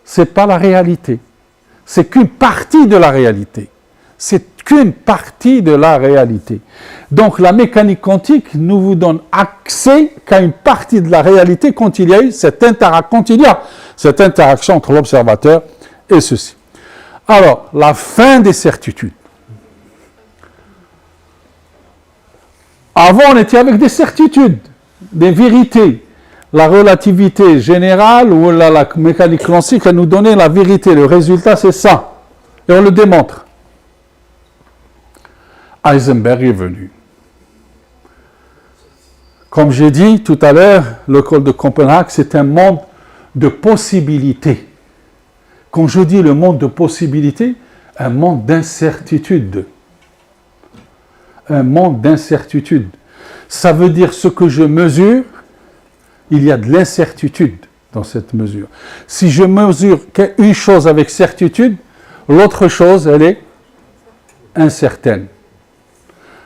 ce n'est pas la réalité. C'est qu'une partie de la réalité. C'est qu'une partie de la réalité. Donc la mécanique quantique ne vous donne accès qu'à une partie de la réalité quand il y a eu cette interaction entre l'observateur et ceci. Alors, la fin des certitudes. Avant, on était avec des certitudes, des vérités. La relativité générale ou la mécanique classique, elle nous donnait la vérité. Le résultat, c'est ça. Et on le démontre. Heisenberg est venu. Comme j'ai dit tout à l'heure, l'école de Copenhague, c'est un monde de possibilités. Quand je dis le monde de possibilités, un monde d'incertitude. Un monde d'incertitude. Ça veut dire ce que je mesure, il y a de l'incertitude dans cette mesure. Si je mesure une chose avec certitude, l'autre chose, elle est incertaine.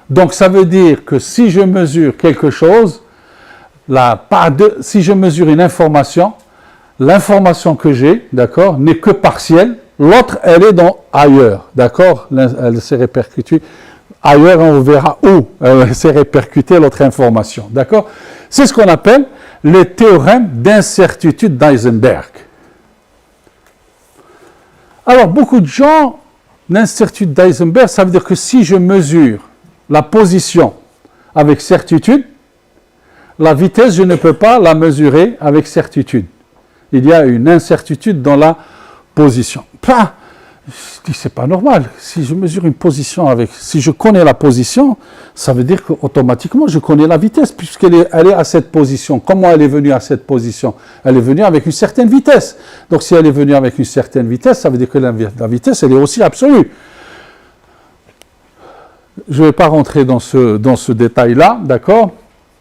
Donc ça veut dire que si je mesure quelque chose, si je mesure une information, l'information que j'ai, d'accord, n'est que partielle. L'autre, elle est ailleurs, d'accord. Elle s'est répercutée ailleurs, on verra où elle s'est répercutée l'autre information, d'accord. C'est ce qu'on appelle le théorème d'incertitude d'Heisenberg. Alors, beaucoup de gens, l'incertitude d'Heisenberg, ça veut dire que si je mesure la position avec certitude, la vitesse, je ne peux pas la mesurer avec certitude. Il y a une incertitude dans la position. Je dis, c'est pas normal. Si je mesure une position si je connais la position, ça veut dire qu'automatiquement, je connais la vitesse, puisqu'elle est à cette position. Comment elle est venue à cette position? Elle est venue avec une certaine vitesse. Donc, si elle est venue avec une certaine vitesse, ça veut dire que la vitesse, elle est aussi absolue. Je ne vais pas rentrer dans ce détail-là, d'accord?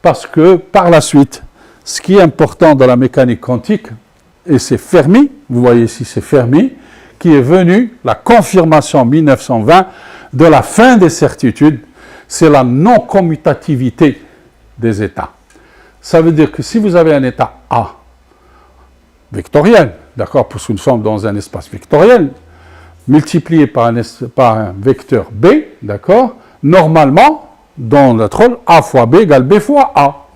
Parce que, par la suite, ce qui est important dans la mécanique quantique, et c'est Fermi, vous voyez ici, c'est Fermi, qui est venu, la confirmation en 1920 de la fin des certitudes, c'est la non-commutativité des états. Ça veut dire que si vous avez un état A vectoriel, d'accord, parce que nous sommes dans un espace vectoriel, multiplié par un vecteur B, d'accord, normalement, dans notre rôle, A fois B égale B fois A,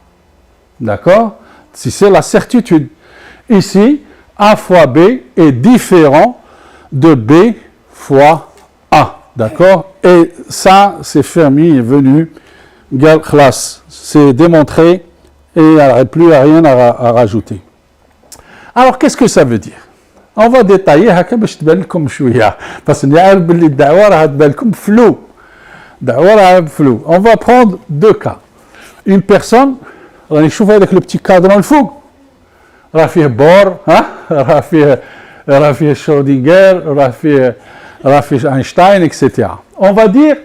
d'accord, si c'est la certitude. Ici, A fois B est différent de B fois A, d'accord, et ça, c'est Fermi est venu, égale classe, c'est démontré, et il n'y a plus rien à rajouter. Alors, qu'est-ce que ça veut dire? On va détailler parce que flou. On va prendre deux cas. Une personne, on va voir avec le petit cadran le fou. Rafi Bohr, Rafi Schrödinger, Rafi Einstein, etc. On va dire,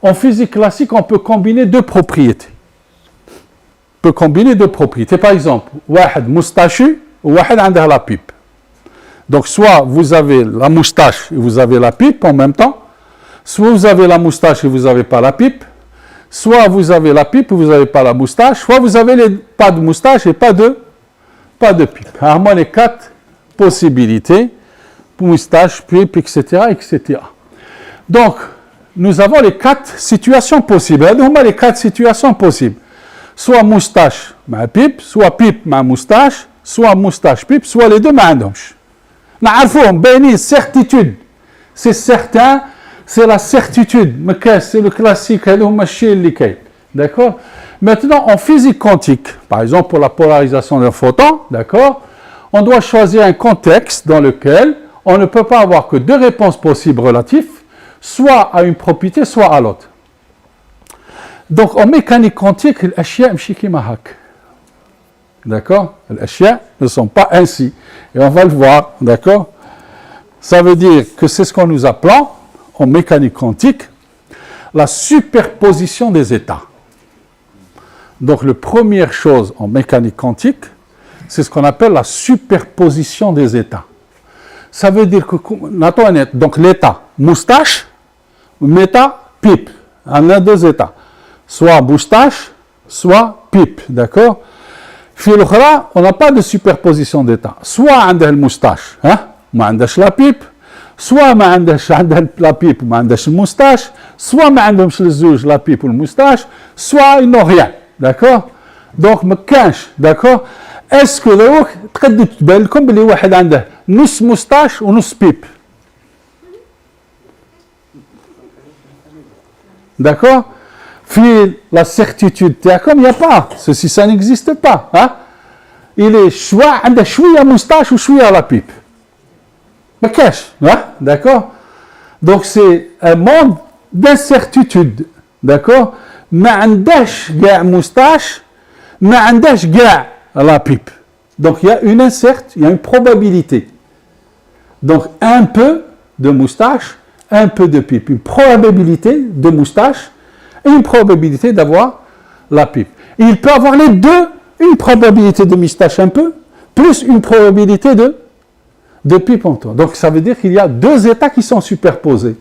en physique classique, on peut combiner deux propriétés. On peut combiner deux propriétés. Par exemple, واحد moustachu ou واحد عنده la pipe. Donc, soit vous avez la moustache et vous avez la pipe en même temps, soit vous avez la moustache et vous n'avez pas la pipe, soit vous avez la pipe et vous n'avez pas la moustache, soit vous avez pas de moustache et pas de pipe. Alors, les quatre possibilités, moustache, pipe, etc., etc. Donc, nous avons les quatre situations possibles. Les quatre situations possibles. Soit moustache, ma pipe, soit pipe, ma moustache, soit moustache, pipe, soit les deux, ma عندهمش. Certitude, c'est certain, c'est la certitude. C'est le classique, d'accord? Maintenant, en physique quantique, par exemple pour la polarisation d'un photon, d'accord, on doit choisir un contexte dans lequel on ne peut pas avoir que deux réponses possibles relatives, soit à une propriété, soit à l'autre. Donc, en mécanique quantique, les ashya mshi kima hak. D'accord? Les ashya ne sont pas ainsi. Et on va le voir, d'accord? Ça veut dire que c'est ce qu'on nous appelle, en mécanique quantique, la superposition des états. Donc, la première chose en mécanique quantique, c'est ce qu'on appelle la superposition des états. Ça veut dire que, donc l'état moustache, méta, pipe. On a deux états. Soit moustache, soit pipe, d'accord? Puis on n'a pas de superposition d'état. Soit on a le moustache, ما عندهاش la pipe, soit ما عندهاش la pipe وما عندهاش المoustache, soit ما عندهمش الزوج la pipe ou le moustache, soit ils n'ont rien, d'accord? Donc ما كانش, d'accord? Est-ce que دروك تقدر تبان لكم بلي واحد عنده نص مoustache ونص pipe? D'accord? Puis la certitude تاعكم, il n'y a pas, ceci ça n'existe pas, il est soit عنده شويه moustache ou شويه la pipe. ما كاش, d'accord? Donc c'est un monde d'incertitude, d'accord? ما عندهاش كاع moustache, ما عندهاش كاع la pipe. Donc il y a une incerte, il y a une probabilité. Donc un peu de moustache, un peu de pipe, une probabilité de moustache et une probabilité d'avoir la pipe. Et il peut avoir les deux, une probabilité de moustache un peu, plus une probabilité de pipe en toi. Donc ça veut dire qu'il y a deux états qui sont superposés.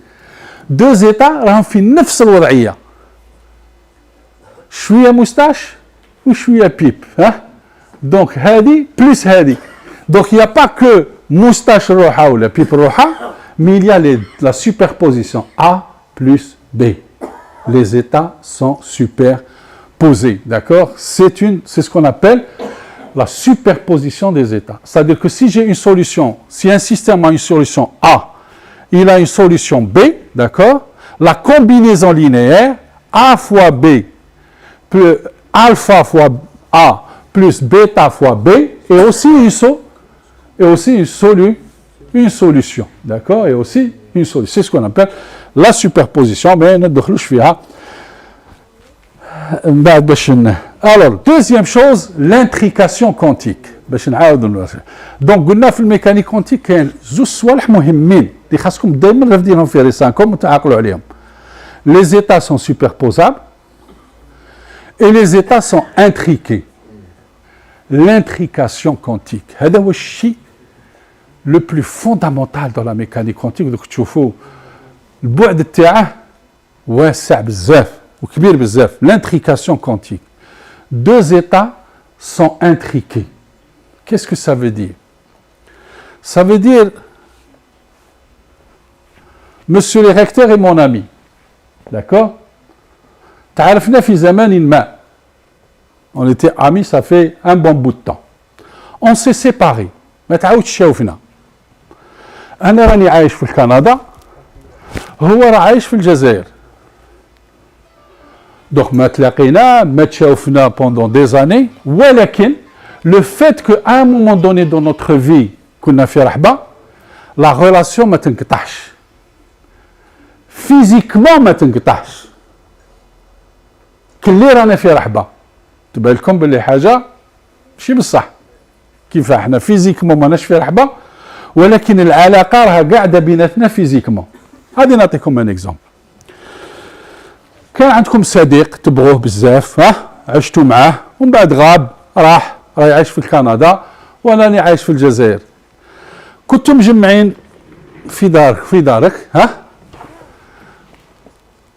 Deux états, راهم في نفس الوضعية. شوية moustache ou شوية pipe. Donc هذه plus هذه. Donc il n'y a pas que moustache روحها ou la pipe روحها, mais il y a la superposition A plus B. Les états sont superposés, d'accord? C'est ce qu'on appelle la superposition des états. C'est-à-dire que si j'ai une solution, si un système a une solution A, il a une solution B, d'accord? La combinaison linéaire A fois B plus alpha fois A plus bêta fois B est aussi une solution, d'accord? Et aussi une solution. C'est ce qu'on appelle la superposition, mais ne ندخلوش فيها. Alors, deuxième chose, l'intrication quantique. Donc, قلنا في الميكانيك كوانتيك كاين زوج صوالح مهمين اللي خاصكم دائما نفديهم في رسالكم وتعقلوا عليهم. Les états sont superposables et les états sont intriqués. L'intrication quantique. هذا هو الشيء le plus fondamental dans la mécanique quantique. Donc, تشوفوا البعد تاعه واسع بزاف وكبير بزاف. L'intrication quantique. Deux états sont intriqués. Qu'est-ce que ça veut dire? Ça veut dire, monsieur le recteur est mon ami. D'accord? تعرفنا في زمان ما. On était amis, ça fait un bon bout de temps. On s'est séparés. ما تعاودش شوفنا. أنا راني عايش في كندا. هو راه عايش في الجزائر. Donc ما تلاقينا ما تشوفنا pendant des années. ولكن le fait qu'à un moment donné dans notre vie كنا في رحبة, la relation ما تنقطعش. Physiquement ما تنقطعش. كل اللي رانا في رحبة. تبان لكم باللي حاجة ماشي بصح. كيف احنا فيزيكمون ماناش في رحبة, ولكن العلاقة راها قاعدة بيناتنا فيزيكمون. هذه نعطيكم ان اكزومبل. كان عندكم صديق تبغوه بزاف, عشتوا معاه, ومن بعد غاب, راح يعيش في كندا, وانا راني عايش في الجزائر. كنتم مجمعين في دارك,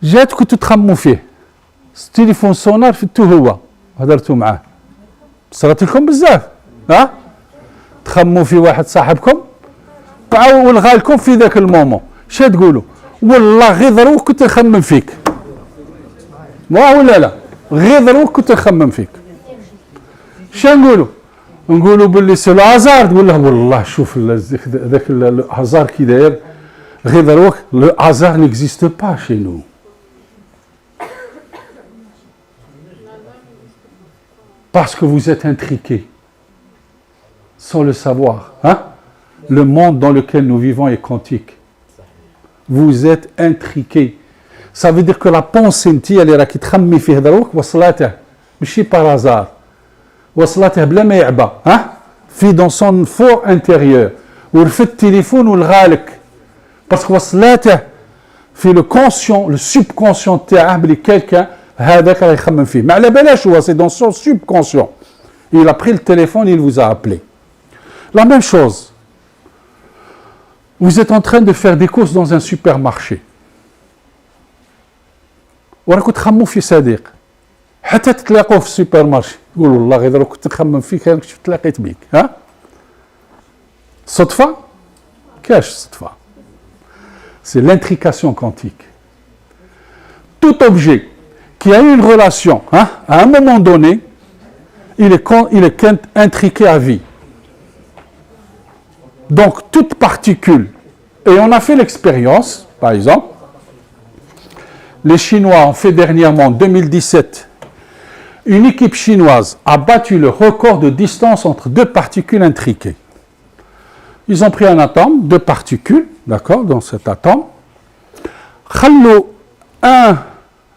جات كنتوا تخموا فيه. التليفون سونار فتو هو, هدرتوا معاه. صرات لكم بزاف, تخموا في واحد صاحبكم, ولغى لكم في ذاك المومون. شا تقولوا؟ والله غير ضروك كنت نخمم فيك. ولا لا؟ غير ضروك كنت نخمم فيك. شا نقولوا؟ نقولوا باللي سي الهازار. تقول له والله شوف ذاك الهازار كي داير, غير ضروك لو هازار نيكزيست با شي نو. Parce que vous êtes intriqués, sans le savoir. Le monde dans lequel nous vivons est quantique. Vous êtes intriqués. Ça veut dire que la pensée اللي راكي تخمي فيه دروك وصلاته ماشي par hasard. وصلاته بلا ما يعبى, في dans son fort intérieur. ورفد التليفون والغالك. Parce que وصلاته في le conscient, le subconscient تاعه بلي quelqu'un هذاك راه يخمم فيه. ما على بلاش هو, c'est dans son subconscient. Il a pris le téléphone, il vous a appelé. La même chose. Vous êtes en train de faire des courses dans un supermarché. وراكم تخموا في صديق. حتى تتلاقوا في السوبرمارشي. تقولوا والله غير دروك كنت نخمم فيك انا كنت تلاقيت بيك. صدفة؟ كاش صدفة. C'est l'intrication quantique. Tout objet qui a eu une relation, à un moment donné, il est intriqué à vie. Donc, toute particule, et on a fait l'expérience, par exemple, les Chinois ont fait dernièrement, en 2017, une équipe chinoise a battu le record de distance entre deux particules intriquées. Ils ont pris un atome, deux particules, d'accord, dans cet atome,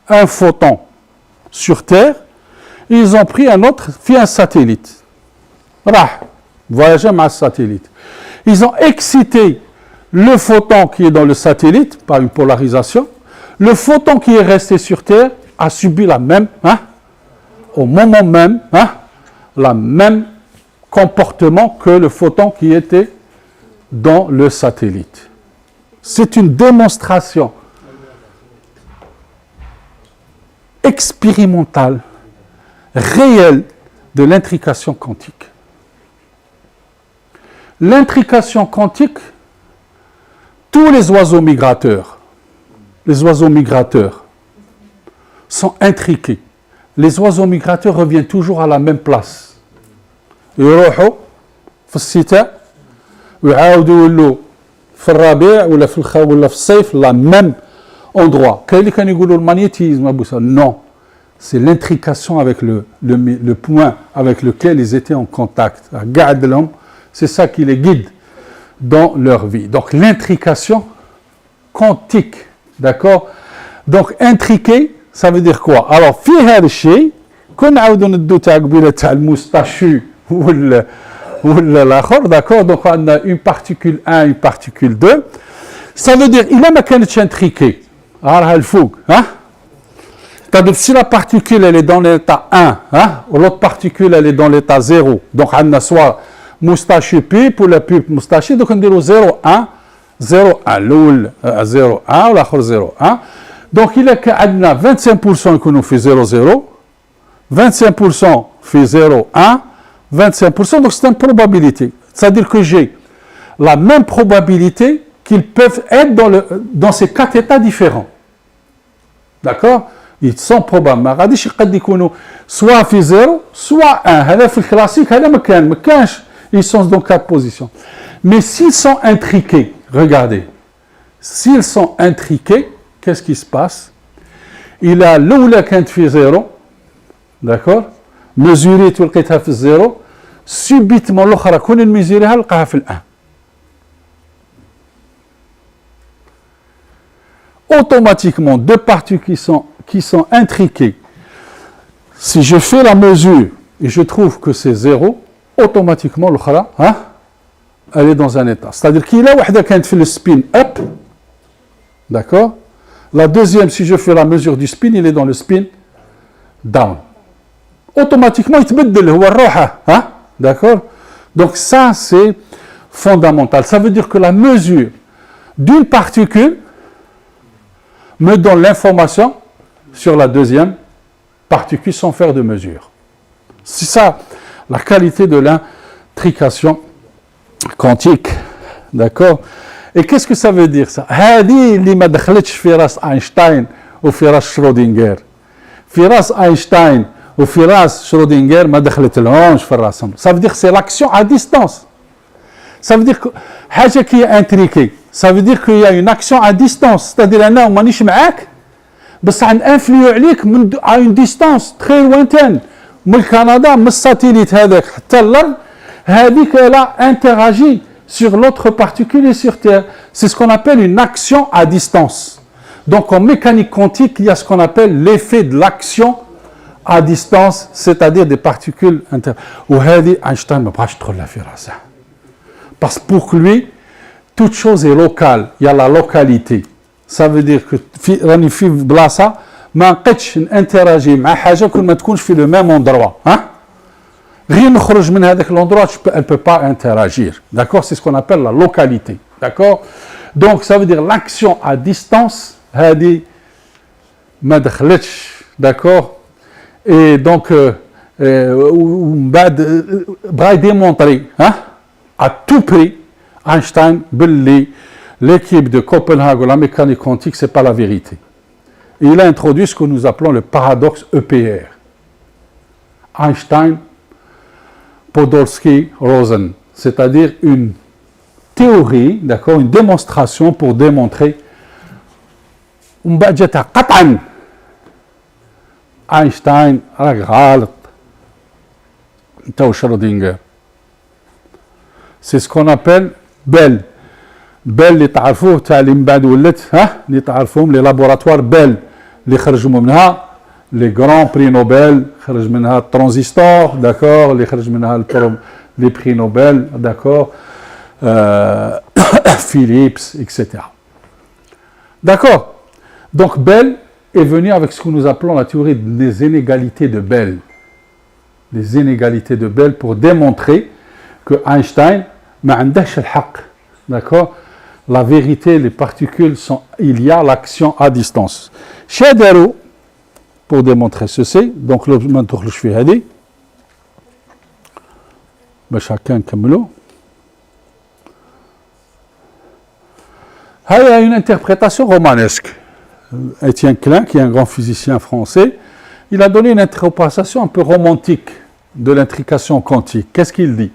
un photon sur Terre, ils ont pris un autre via un satellite. Voyager avec un satellite. Ils ont excité le photon qui est dans le satellite par une polarisation. Le photon qui est resté sur Terre a subi la même, au moment même, la même comportement que le photon qui était dans le satellite. C'est une démonstration expérimentale, réelle de l'intrication quantique. L'intrication quantique, tous les oiseaux migrateurs sont intriqués. Les oiseaux migrateurs reviennent toujours à la même place. يروحوا في الشتاء ويعاودوا يولوا في الربيع ولا في الخريف ولا في الصيف la même endroit. كاين اللي كانوا يقولوا المagnétisme ابو سا. Non, c'est l'intrication avec le point avec lequel ils étaient en contact. قاعد لهم, c'est ça qui les guide dans leur vie. Donc l'intrication quantique, d'accord? Donc intriqué, ça veut dire quoi? Alors في هذا الشيء كنا نعاودوا ندو تاع قبيله تاع المستشفى ولا الاخر, d'accord? Donc on a une particule 1, une particule 2. Ça veut dire il ما كانتش intriquée. راها الفوق, si la particule elle est dans l'état 1, ou l'autre particule elle est dans l'état 0, donc on a soit moustache pipe ou la pipe moustache, donc on dit 0, 1, 0, 1, l'oul 0, 1 ou l'autre 0, 1. Donc il est qu'on a 25% qui nous fait 0, 0, 25% fait 0, 1, 25%, donc c'est une probabilité. C'est-à-dire que j'ai la même probabilité qu'ils peuvent être dans ces 4 états différents. D'accord? Ils sont probables. ما غاديش يقد يكونوا soit في 0 soit 1. هذا في الكلاسيك هذا ما كانش. Ils sont dans 4 positions. Mais s'ils sont intriqués, regardez. S'ils sont intriqués, qu'est-ce qui se passe? Il a l'oula كانت في 0. D'accord? Mesuré تلقيتها في 0. Subitement l'autre كون نميزوريها لقاها في 1. Automatiquement, deux parties qui sont intriquées, si je fais la mesure et je trouve que c'est 0, automatiquement, l'autre, elle est dans un état. C'est-à-dire qu'il a fait le spin up, d'accord? La deuxième, si je fais la mesure du spin, il est dans le spin down. Automatiquement, il te met de l'ouarroha, d'accord? Donc ça, c'est fondamental. Ça veut dire que la mesure d'une particule me donne l'information sur la deuxième particule sans faire de mesure. C'est ça la qualité de l'intrication quantique. D'accord? Et qu'est-ce que ça veut dire ça? هذه اللي ما دخلتش في راس اينشتاين وفي راس شرودنجر. في راس اينشتاين وفي راس شرودنجر ما دخلت لهمش في راسهم. Ça veut dire que c'est l'action à distance. Ça veut dire que حاجه qui est intriquée. Ça veut dire qu'il y a une action à distance. C'est-à-dire أنا مانيش معاك بس غنفليو عليك à une distance très lointaine. من الكندا من الساتيليت هذاك حتى الأرض هذيك elle interagit sur l'autre particule et sur Terre. C'est ce qu'on appelle une action à distance. Donc en mécanique quantique, il y a ce qu'on appelle l'effet de l'action à distance, c'est-à-dire des particules inter. وهذه Einstein ما بغاش تدخل في راسه. Parce que pour lui, toute chose est locale, il y a la localité. Ça veut dire que راني في بلاصه ما نقدش نانتراجي مع حاجه كل ما تكونش في le même endroit. Rien نخرج من هذاك l'endroit, elle ne peut pas interagir. D'accord? C'est ce qu'on appelle la localité. D'accord? Donc ça veut dire l'action à distance, هذه ما دخلتش. D'accord? Et donc بعد بغا démontrer à tout prix Einstein, باللي l'équipe de Copenhague, la mécanique quantique, ce n'est pas la vérité. Et il a introduit ce que nous appelons le paradoxe EPR. Einstein, Podolsky, Rosen. C'est-à-dire une théorie, d'accord, une démonstration pour démontrer Einstein, غلط. Schrödinger. C'est ce qu'on appelle Bell. Bell اللي تعرفوه تاع اللي من بعد ولات اللي تعرفوهم لي لابوراتوار بيل اللي خرجوا منها لي غران بري نوبل خرج منها الترانزستور داكور اللي خرج منها لي بري نوبل داكور Philips etc. D'accord. Donc Bell est venu avec ce que nous appelons la théorie des inégalités de Bell. Les inégalités de Bell pour démontrer que Einstein ما عندهش الحق. D'accord. La vérité, les particules sont, il y a l'action à distance. Shadaro, pour démontrer ceci, donc le mantour le cheveu hadi, mais chacun comme l'eau. Il y a une interprétation romanesque. Étienne Klein, qui est un grand physicien français, il a donné une interprétation un peu romantique de l'intrication quantique. Qu'est-ce qu'il dit?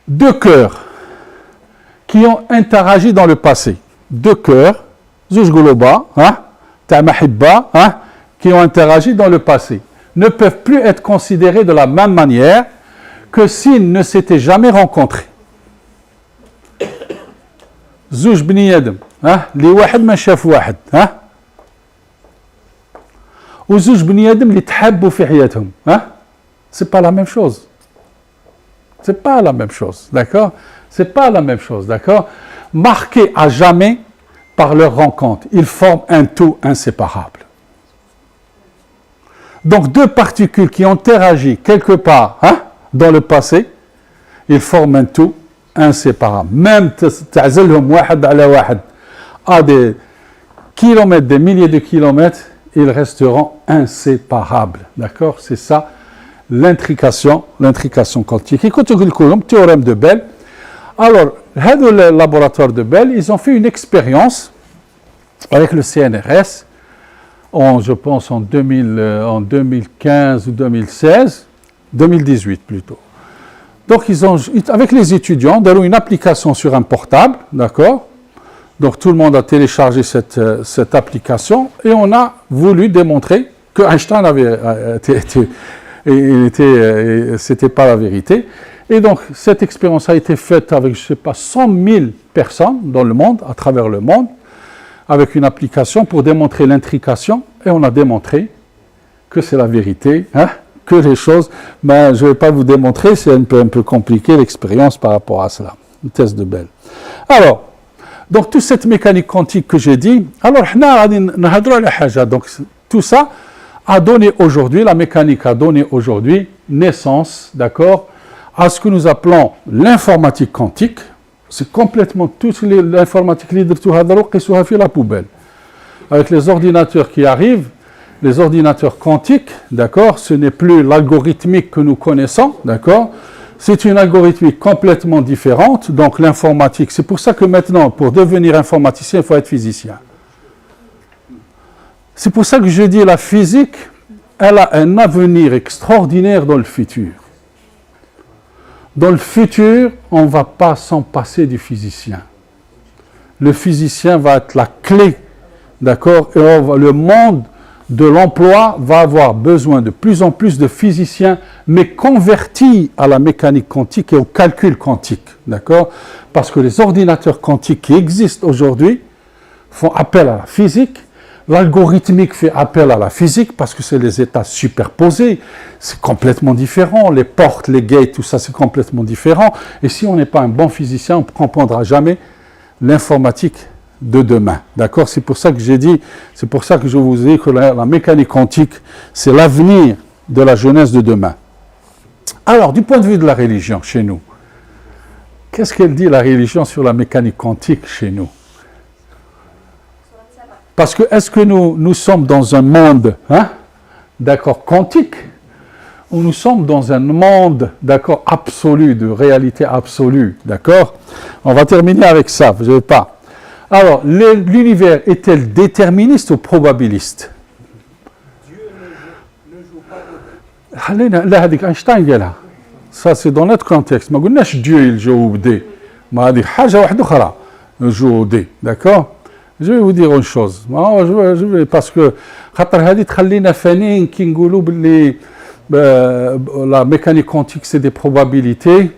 Deux cœurs qui ont interagi dans le passé. Deux cœurs, qui ont interagi dans le passé, ne peuvent plus être considérés de la même manière que s'ils ne s'étaient jamais rencontrés. زوج بني آدم اللي واحد ما شاف واحد وزوج بني آدم اللي تحابوا في حياتهم c'est pas la même chose. C'est pas la même chose, d'accord? C'est pas la même chose, d'accord? Marqués à jamais par leur rencontre, ils forment un tout inséparable. Donc deux particules qui ont interagi quelque part dans le passé, ils forment un tout inséparable. Même تعزلهم واحد على واحد à des kilomètres, des milliers de kilomètres, ils resteront inséparables, d'accord? C'est ça l'intrication quantique. Écoutez le théorème de Bell. Alors, le laboratoire de Bell, ils ont fait une expérience avec le CNRS, je pense en 2015 ou 2016, 2018 plutôt. Donc, avec les étudiants, ils ont une application sur un portable, d'accord? Donc, tout le monde a téléchargé cette application et on a voulu démontrer que Einstein c'était pas la vérité. Et donc, cette expérience a été faite avec, je ne sais pas, 100 000 personnes dans le monde, à travers le monde, avec une application pour démontrer l'intrication. Et on a démontré que c'est la vérité, hein, que les choses... Ben, je ne vais pas vous démontrer, c'est un peu compliqué l'expérience par rapport à cela, le test de Bell. Alors, donc, toute cette mécanique quantique que j'ai dit, alors, donc, tout ça a donné aujourd'hui, la mécanique a donné aujourd'hui naissance, d'accord, à ce que nous appelons l'informatique quantique. C'est complètement toute l'informatique libre, tout fait la poubelle. Avec les ordinateurs qui arrivent, les ordinateurs quantiques, d'accord, ce n'est plus l'algorithmique que nous connaissons, d'accord. C'est une algorithmique complètement différente, donc l'informatique, c'est pour ça que maintenant, pour devenir informaticien, il faut être physicien. C'est pour ça que je dis la physique, elle a un avenir extraordinaire dans le futur. Dans le futur, on ne va pas s'en passer du physicien. Le physicien va être la clé, d'accord, et le monde de l'emploi va avoir besoin de plus en plus de physiciens, mais convertis à la mécanique quantique et au calcul quantique, d'accord? Parce que les ordinateurs quantiques qui existent aujourd'hui font appel à la physique, l'algorithmique fait appel à la physique parce que c'est les états superposés, c'est complètement différent, les portes, les gates, tout ça c'est complètement différent, et si on n'est pas un bon physicien, on ne comprendra jamais l'informatique de demain, d'accord? C'est pour ça que j'ai dit, c'est pour ça que je vous ai dit que la mécanique quantique, c'est l'avenir de la jeunesse de demain. Alors, du point de vue de la religion, chez nous, qu'est-ce qu'elle dit la religion sur la mécanique quantique chez nous? Parce que, est-ce que nous sommes dans un monde, hein, d'accord, quantique, ou nous sommes dans un monde, d'accord, absolu, de réalité absolue, d'accord? On va terminer avec ça, je ne vais pas. Alors, l'univers est-il déterministe ou probabiliste? Dieu ne joue pas de... Einstein dit là. Ça, c'est dans notre contexte. ما قلناش Dieu il joue au dé. ما هذه حاجة واحدة أخرى. joue au dé, d'accord? Je vais vous dire une chose. Je vais, parce que خاطر هذه تخلينا فانين كي نقولوا باللي la mécanique quantique c'est des probabilités.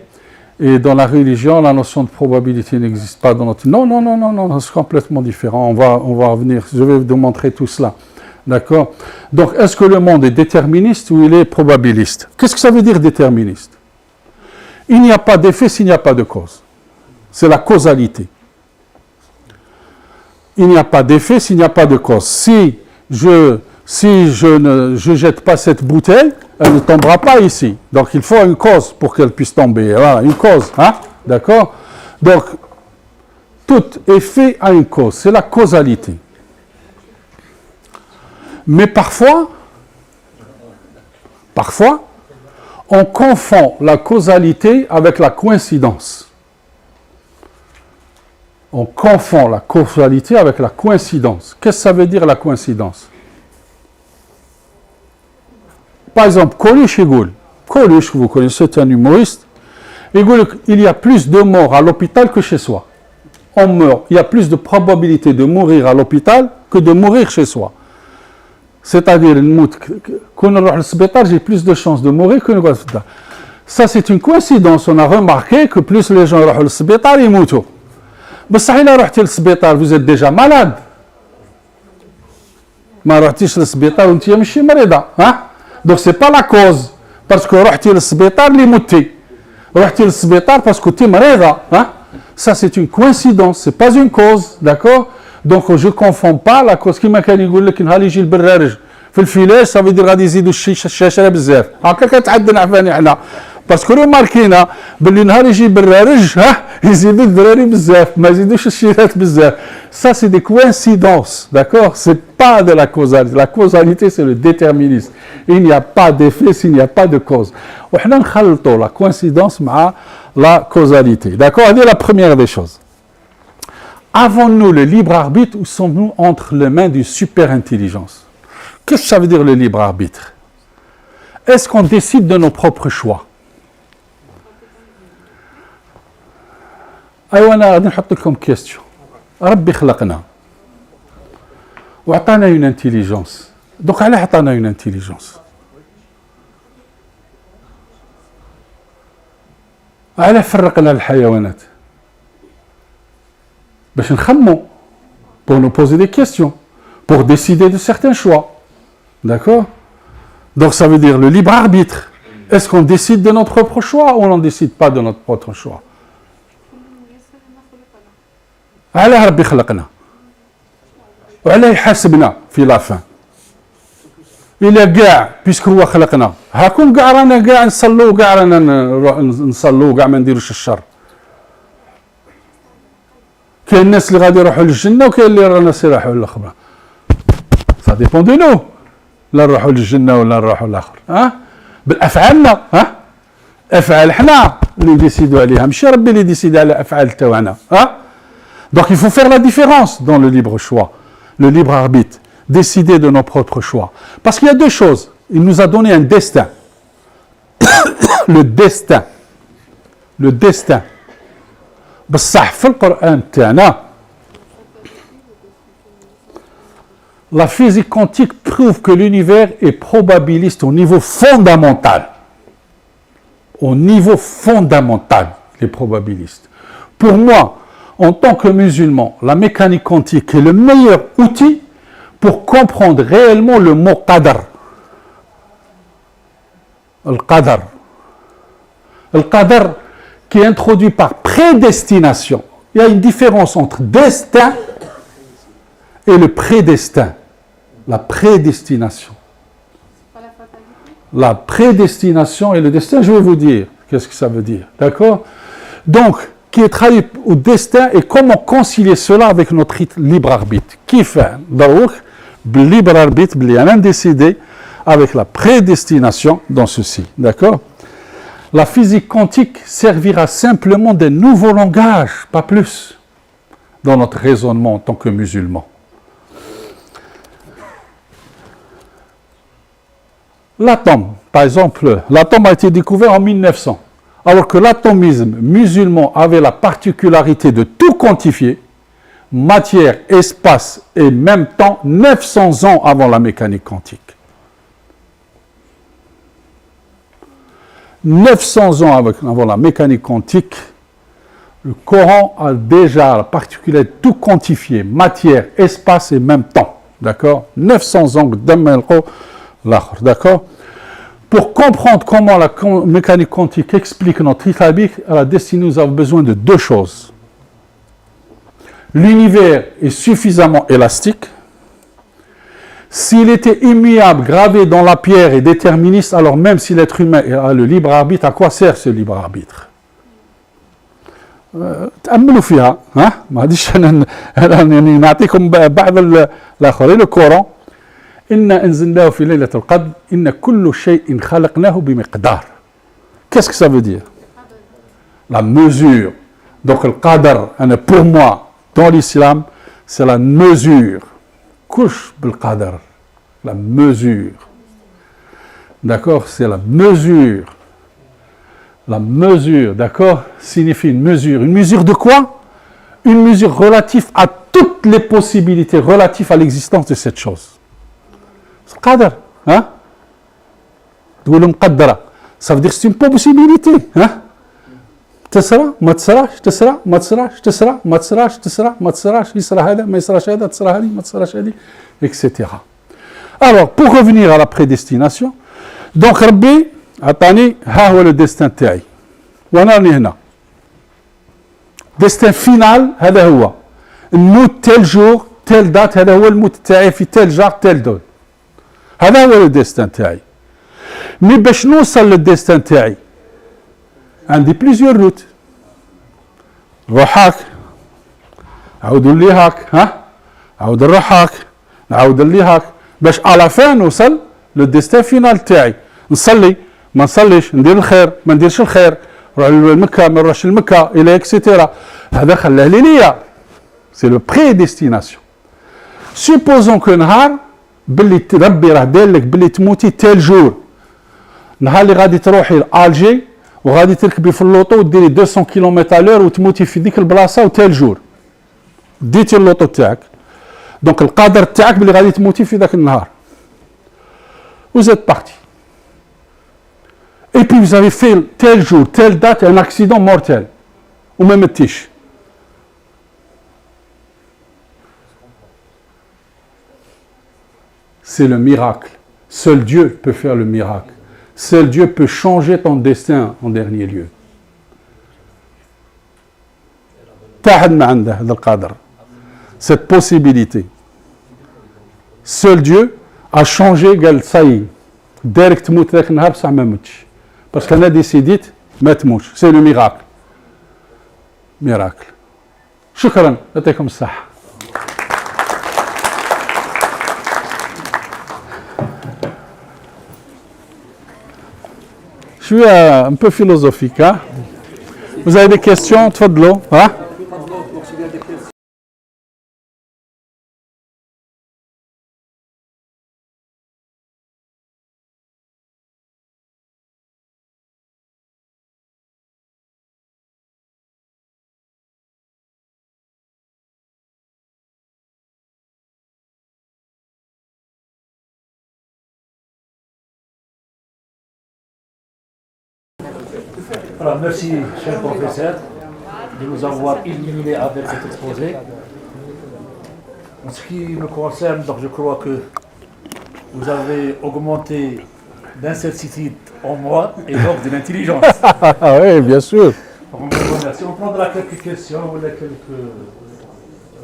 Et dans la religion, la notion de probabilité n'existe pas dans notre... Non, c'est complètement différent. On va revenir, je vais vous montrer tout cela. D'accord? Donc, est-ce que le monde est déterministe ou il est probabiliste? Qu'est-ce que ça veut dire déterministe? Il n'y a pas d'effet s'il n'y a pas de cause. C'est la causalité. Il n'y a pas d'effet s'il n'y a pas de cause. Si je ne jette pas cette bouteille, elle ne tombera pas ici. Donc, il faut une cause pour qu'elle puisse tomber. Voilà, une cause. Hein? D'accord? Donc, tout effet a une cause. C'est la causalité. Mais parfois, on confond la causalité avec la coïncidence. On confond la causalité avec la coïncidence. Qu'est-ce que ça veut dire la coïncidence? Par exemple, Coluche, vous connaissez, c'est un humoriste, il y a plus de morts à l'hôpital que chez soi. On meurt, il y a plus de probabilité de mourir à l'hôpital que de mourir chez soi. C'est-à-dire, j'ai plus de chances de mourir que de mourir. Ça, c'est une coïncidence. On a remarqué que plus les gens vont au hospital, ils meurent. Mais si vous allez au hospital, vous êtes déjà malade. Mais vous allez au hospital, vous n'êtes pas malade. Hein? Donc, ce n'est pas la cause. Parce que vous allez au hospital, vous mourrez. Vous allez au hospital parce que vous êtes malade. Hein? Ça, c'est une coïncidence. Ce n'est pas une cause. D'accord? Donc, je ne confonds pas la cause. Qui m'a dit qu'il allait يجي البرارج في الفيلاج ça veut dire غادي يزيدوا الشاشه بزاف. هكا كتعدنا عفاني حنا. باسكو ماركينا باللي نهار يجي البرارج يزيدوا الدراري بزاف ما يزيدوش الشيرات بزاف. Ça c'est des coïncidences, d'accord? C'est pas de la causalité. La causalité c'est le déterminisme. Il n'y a pas d'effet s'il n'y a pas de cause. وحنا نخلطوا la coïncidence مع la causalité. D'accord? C'est la première des choses. Avons-nous le libre arbitre ou sommes-nous entre les mains d'une super-intelligence? Qu'est-ce que ça veut dire le libre arbitre? Est-ce qu'on décide de nos propres choix? أنا غادي نحط لكم question. ربي خلقنا وعطانا une intelligence. Donc علاه عطانا une intelligence؟ علاه فرقنا الحيوانات؟ باش نخمو pour nous poser des questions, pour décider de certains choix. D'accord? Donc ça veut dire le libre arbitre. Est-ce qu'on décide de notre propre choix ou on ne décide pas de notre propre choix? علاه ربي خلقنا وعلاه يحاسبنا في لا فان إلا كاع بيسك هو خلقنا هاكم كاع رانا كاع نصلوا كاع رانا نصلوا كاع ما نديروش الشر. كاين الناس اللي غادي يروحوا للجنه وكاين اللي رانا سيروحوا للاخرى. سا ديبون دو نو لا نروحوا للجنه ولا نروحوا للاخر. بالافعالنا افعال حنا اللي ديسيدوا عليها ماشي ربي اللي ديسيد على افعال تاعنا. Donc il faut faire la différence dans le libre choix, le libre arbitre, décider de nos propres choix. Parce qu'il y a deux choses. Il nous a donné un destin. Le destin. Le destin. بصح في القرآن تاعنا la physique quantique prouve que l'univers est probabiliste au niveau fondamental. Au niveau fondamental, il est probabiliste. Pour moi, en tant que musulman, la mécanique quantique est le meilleur outil pour comprendre réellement le mot qadar. Le qadar. Le qadar qui est introduit par prédestination. Il y a une différence entre destin et le prédestin. La prédestination. La prédestination et le destin, je vais vous dire qu'est-ce que ça veut dire. D'accord? Donc, qui est traduit au destin et comment concilier cela avec notre libre arbitre. Qui fait donc le libre arbitre, bien décidé avec la prédestination dans ceci. D'accord? La physique quantique servira simplement de nouveaux langages, pas plus, dans notre raisonnement en tant que musulmans. L'atome, par exemple, l'atome a été découvert en 1900. Alors que l'atomisme musulman avait la particularité de tout quantifier, matière, espace et même temps, 900 ans avant la mécanique quantique. 900 ans avant la mécanique quantique, le Coran a déjà la particularité de tout quantifier, matière, espace et même temps. D'accord? 900 ans, d'accord? Pour comprendre comment la mécanique quantique explique notre établi à la destinée, nous avons besoin de deux choses. L'univers est suffisamment élastique. S'il était immuable, gravé dans la pierre et déterministe, alors même si l'être humain a le libre arbitre, à quoi sert ce libre arbitre? تأملوا فيها ما غاديش أنا نعطيكم بعض الآخرين. القرآن إنا أنزلناه في ليلة القدر إن كل شيء خلقناه بمقدار. Qu'est-ce que ça veut dire? La mesure. Donc le qadar, pour moi, dans l'islam, c'est la mesure. Couche bil qadar. La mesure. D'accord? C'est la mesure. La mesure, d'accord, signifie une mesure. Une mesure de quoi? Une mesure relative à toutes les possibilités relatives à l'existence de cette chose. Qadar, hein? Ça veut dire que c'est une possibilité, hein? تصرى ما تصراش تصرى ما تصراش تصرى ما تصراش تصرى ما تصراش يصرى هذا ما يصراش هذا تصرى هذه ما تصراش هذه etc. Alors pour revenir à la prédestination, donc ربي عطاني ها هو le destin تاعي وانا راني هنا. destin final هذا هو نموت تيل جور تيل دات، هذا هو الموت تاعي في تيل جار تيل دول. هذا هو الديستان تاعي. مي باش نوصل للديستان تاعي عندي بليزيور روت. نروح هاك عاود نولي هاك، عاود نروح هاك نعاود نولي هاك باش على فين نوصل للديستان فينال تاعي. نصلي ما نصليش، ندير الخير ما نديرش الخير، المكة من رش المكة إلى إكسترا هذا خلاه لي سي لو بريديستيناسيون سوبوزون كو نهار باللي ربي راه داير لك باللي تموتي تال جور نهار اللي غادي تروحي لالجي وغادي تركبي في اللوطو وديري 200 كيلومتر الور وتموتي في ديك البلاصه وتال جور ديتي اللوطو تاعك دونك القدر تاعك باللي غادي تموتي في ذاك النهار وزاد بارتي et puis vous avez fait tel jour, telle date, un accident mortel ou même tiche. C'est le miracle. Seul Dieu peut faire le miracle. Seul Dieu peut changer ton destin en dernier lieu. Cette possibilité. Seul Dieu a changé, ça y est. Direct mout ذاك النهار بصح ما متش. Parce qu'elle a décidé ما تموتش. C'est le miracle. Miracle. شكرا. يعطيكم الصحة. Je suis un peu philosophique. Hein? Vous avez des questions? تفضلوا. Hein? Alors, merci, cher professeur, de nous avoir illuminés avec cet exposé. En ce qui me concerne, donc, je crois que vous avez augmenté d'incertitude en moi et donc de l'intelligence. Ah oui, bien sûr. On vous remercie. On prendra quelques questions ou quelques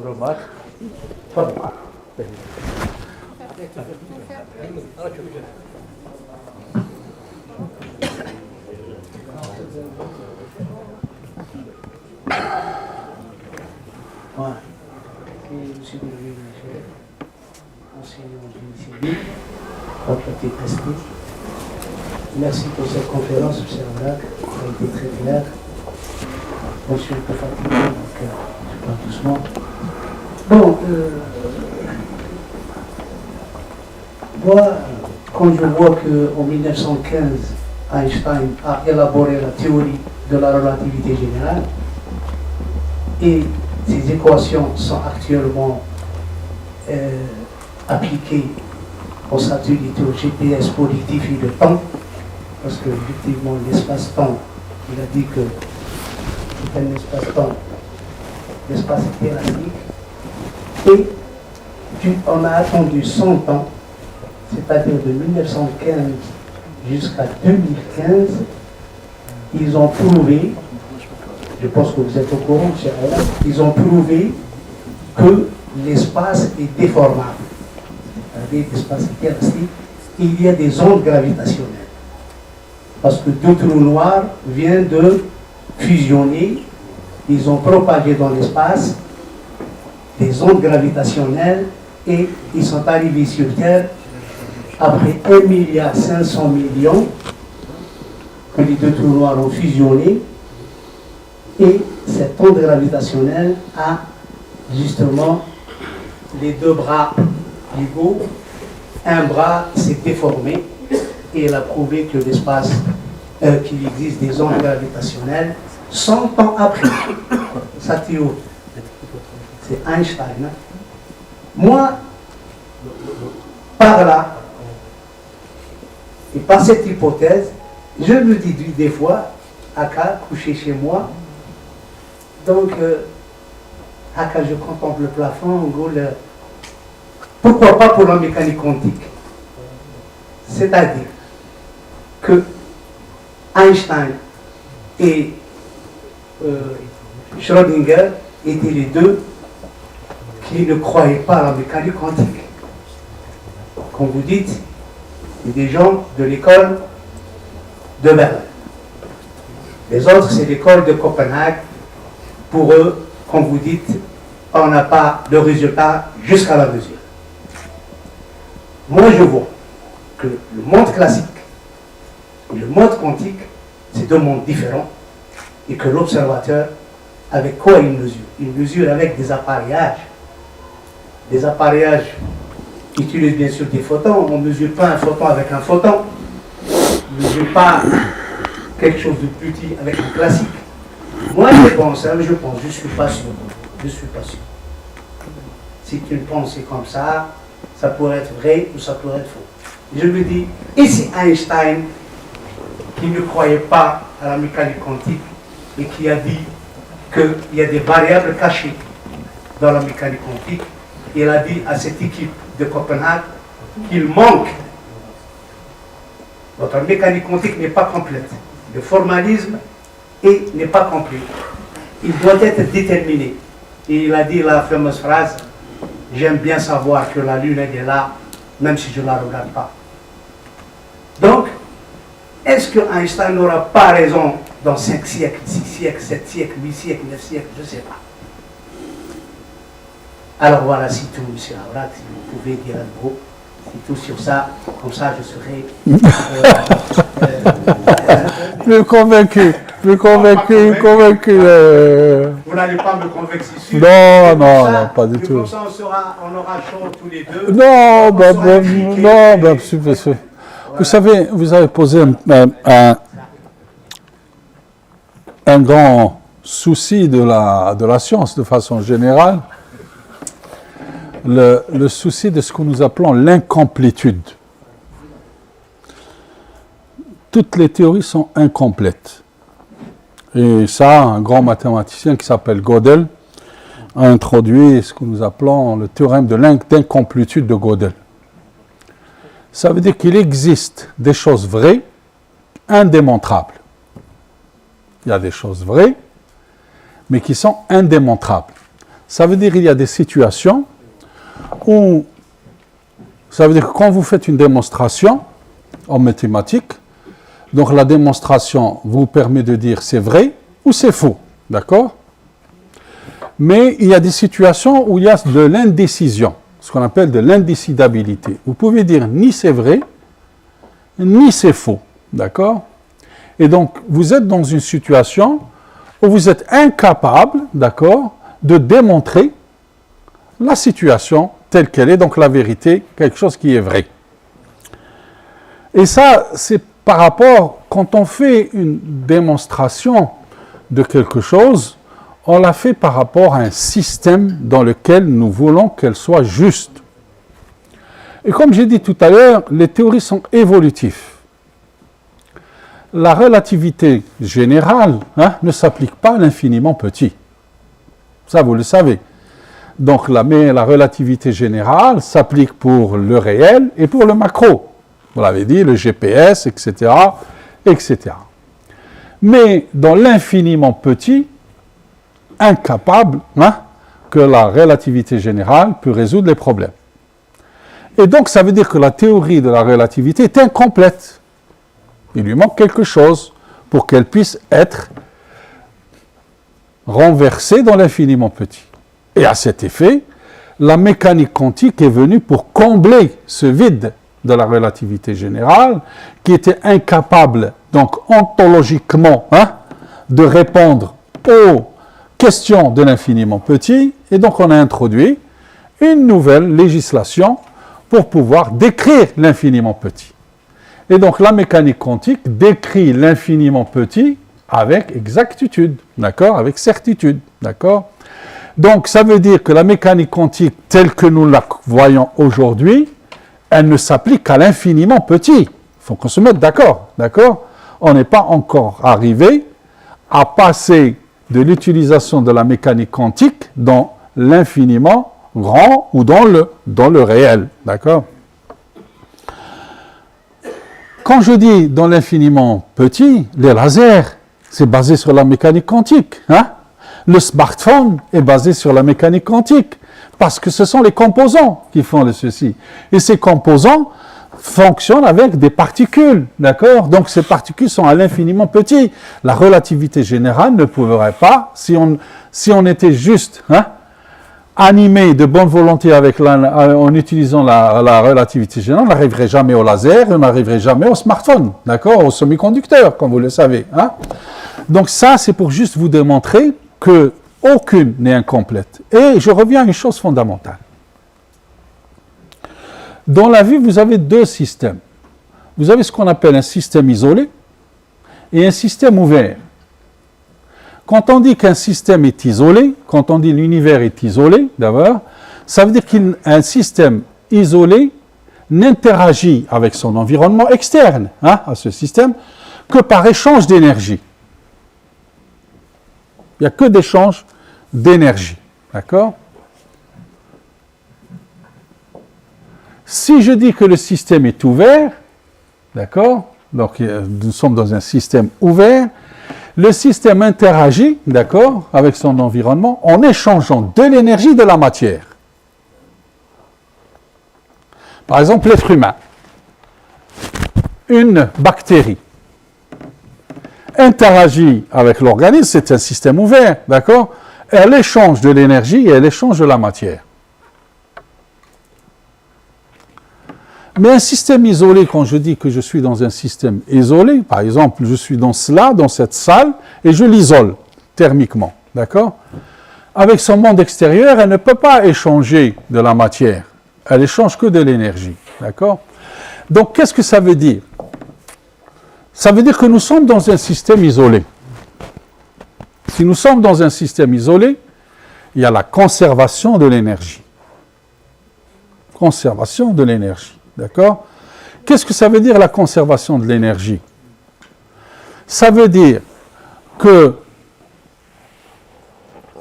remarques. Pardon. Merci pour cette conférence, M. Arnac. Ça a été très clair. Moi, je suis un peu fatigué, donc je parle doucement. Bon, moi, quand je vois qu'en 1915, Einstein a élaboré la théorie de la relativité générale, et ces équations sont actuellement appliquées aux satellites, au GPS positif et le temps, parce que effectivement l'espace-temps, il a dit que c'est un espace-temps, l'espace est élastique, et on a attendu 100 ans, c'est-à-dire de 1915 jusqu'à 2015, ils ont prouvé, je pense que vous êtes au courant, cher Alain, ils ont prouvé que l'espace est déformable. C'est-à-dire l'espace est élastique, il y a des ondes gravitationnelles. Parce que deux trous noirs viennent de fusionner, ils ont propagé dans l'espace des ondes gravitationnelles et ils sont arrivés sur Terre après 1,5 milliard que les deux trous noirs ont fusionné, et cette onde gravitationnelle a justement les deux bras égaux, un bras s'est déformé et il a prouvé que l'espace, qu'il existe des ondes gravitationnelles 100 ans après. Sa théorie, c'est Einstein. Hein? Moi, par là, et par cette hypothèse, je me dis des fois, Aka, couché chez moi, donc, Aka, je contemple le plafond, pourquoi pas pour la mécanique quantique? C'est-à-dire que Einstein et Schrödinger étaient les deux qui ne croyaient pas à la mécanique quantique. Comme vous dites, c'est des gens de l'école de Berlin. Les autres, c'est l'école de Copenhague. Pour eux, comme vous dites, on n'a pas de résultat jusqu'à la mesure. Moi, je vois que le monde classique et le monde quantique, c'est deux mondes différents. et que l'observateur, avec quoi il mesure? Il mesure avec des appareillages. Des appareillages qui utilisent bien sûr des photons. On ne mesure pas un photon avec un photon. On ne mesure pas quelque chose de petit avec un classique. Moi je pense, je ne suis pas sûr. Je ne suis pas sûr. Si tu penses comme ça pourrait être vrai ou ça pourrait être faux. Je me dis, et c'est Einstein qui ne croyait pas à la mécanique quantique et qui a dit qu'il y a des variables cachées dans la mécanique quantique. Il a dit à cette équipe de Copenhague qu'il manque. Votre mécanique quantique n'est pas complète. Le formalisme n'est pas complet. Il doit être déterminé. Et il a dit la fameuse phrase, j'aime bien savoir que la Lune est là, même si je ne la regarde pas. Donc, est-ce que Einstein n'aura pas raison dans 5 siècles, 6 siècles, 7 siècles, 8 siècles, 9 siècles, je ne sais pas. Alors voilà, c'est tout, M. Aubrac, si vous pouvez dire un mot, c'est tout sur ça, comme ça je serai plus convaincu. Vous n'allez pas me convaincre, c'est sûr. Non, pas du tout. Comme ça, on aura chaud tous les deux. Vous savez, vous avez posé un grand souci de la science de façon générale, le souci de ce que nous appelons l'incomplétude. Toutes les théories sont incomplètes. Et ça, un grand mathématicien qui s'appelle Gödel a introduit ce que nous appelons le théorème de l'incomplétude de Gödel. Ça veut dire qu'il existe des choses vraies, indémontrables. Il y a des choses vraies, mais qui sont indémontrables. Ça veut dire qu'il y a des situations où, ça veut dire que quand vous faites une démonstration en mathématiques, donc la démonstration vous permet de dire c'est vrai ou c'est faux, d'accord? Mais il y a des situations où il y a de l'indécision, ce qu'on appelle de l'indécidabilité. Vous pouvez dire ni c'est vrai, ni c'est faux, d'accord? Et donc, vous êtes dans une situation où vous êtes incapable, d'accord, de démontrer la situation telle qu'elle est, donc la vérité, quelque chose qui est vrai. Et ça, c'est par rapport, quand on fait une démonstration de quelque chose, on la fait par rapport à un système dans lequel nous voulons qu'elle soit juste. Et comme j'ai dit tout à l'heure, les théories sont évolutives. La relativité générale ne s'applique pas à l'infiniment petit. Ça, vous le savez. Donc, la relativité générale s'applique pour le réel et pour le macro. Vous l'avez dit, le GPS, etc., etc. Mais dans l'infiniment petit, incapable que la relativité générale peut résoudre les problèmes. Et donc, ça veut dire que la théorie de la relativité est incomplète. Il lui manque quelque chose pour qu'elle puisse être renversée dans l'infiniment petit. Et à cet effet, la mécanique quantique est venue pour combler ce vide de la relativité générale, qui était incapable, donc ontologiquement, de répondre aux questions de l'infiniment petit, et donc on a introduit une nouvelle législation pour pouvoir décrire l'infiniment petit. Et donc la mécanique quantique décrit l'infiniment petit avec exactitude, d'accord, avec certitude, d'accord. Donc ça veut dire que la mécanique quantique telle que nous la voyons aujourd'hui, elle ne s'applique qu'à l'infiniment petit. Il faut qu'on se mette d'accord, d'accord? On n'est pas encore arrivé à passer de l'utilisation de la mécanique quantique dans l'infiniment grand ou dans le réel, d'accord? Quand je dis dans l'infiniment petit, les lasers, c'est basé sur la mécanique quantique, Le smartphone est basé sur la mécanique quantique, parce que ce sont les composants qui font ceci. Et ces composants fonctionnent avec des particules, d'accord? Donc ces particules sont à l'infiniment petit. La relativité générale ne pourrait pas, si on était juste animé de bonne volonté en utilisant la relativité générale, on n'arriverait jamais au laser, on n'arriverait jamais au smartphone, d'accord? Au semi-conducteur, comme vous le savez. Donc ça, c'est pour juste vous démontrer que aucune n'est incomplète. Et je reviens à une chose fondamentale. Dans la vie, vous avez deux systèmes. Vous avez ce qu'on appelle un système isolé et un système ouvert. Quand on dit qu'un système est isolé, quand on dit l'univers est isolé, d'abord, ça veut dire qu'un système isolé n'interagit avec son environnement externe, à ce système, que par échange d'énergie. Il n'y a que d'échange d'énergie. D'accord ? Si je dis que le système est ouvert, d'accord ? Donc nous sommes dans un système ouvert, le système interagit, d'accord, avec son environnement en échangeant de l'énergie de la matière. Par exemple, l'être humain, une bactérie, interagit avec l'organisme, c'est un système ouvert, d'accord ? Elle échange de l'énergie et elle échange de la matière. Mais un système isolé, quand je dis que je suis dans un système isolé, par exemple, je suis dans cette salle, et je l'isole thermiquement, d'accord ? Avec son monde extérieur, elle ne peut pas échanger de la matière. Elle échange que de l'énergie, d'accord ? Donc, qu'est-ce que ça veut dire ? Ça veut dire que nous sommes dans un système isolé. Si nous sommes dans un système isolé, il y a la conservation de l'énergie. Conservation de l'énergie, d'accord ? Qu'est-ce que ça veut dire la conservation de l'énergie ? Ça veut dire que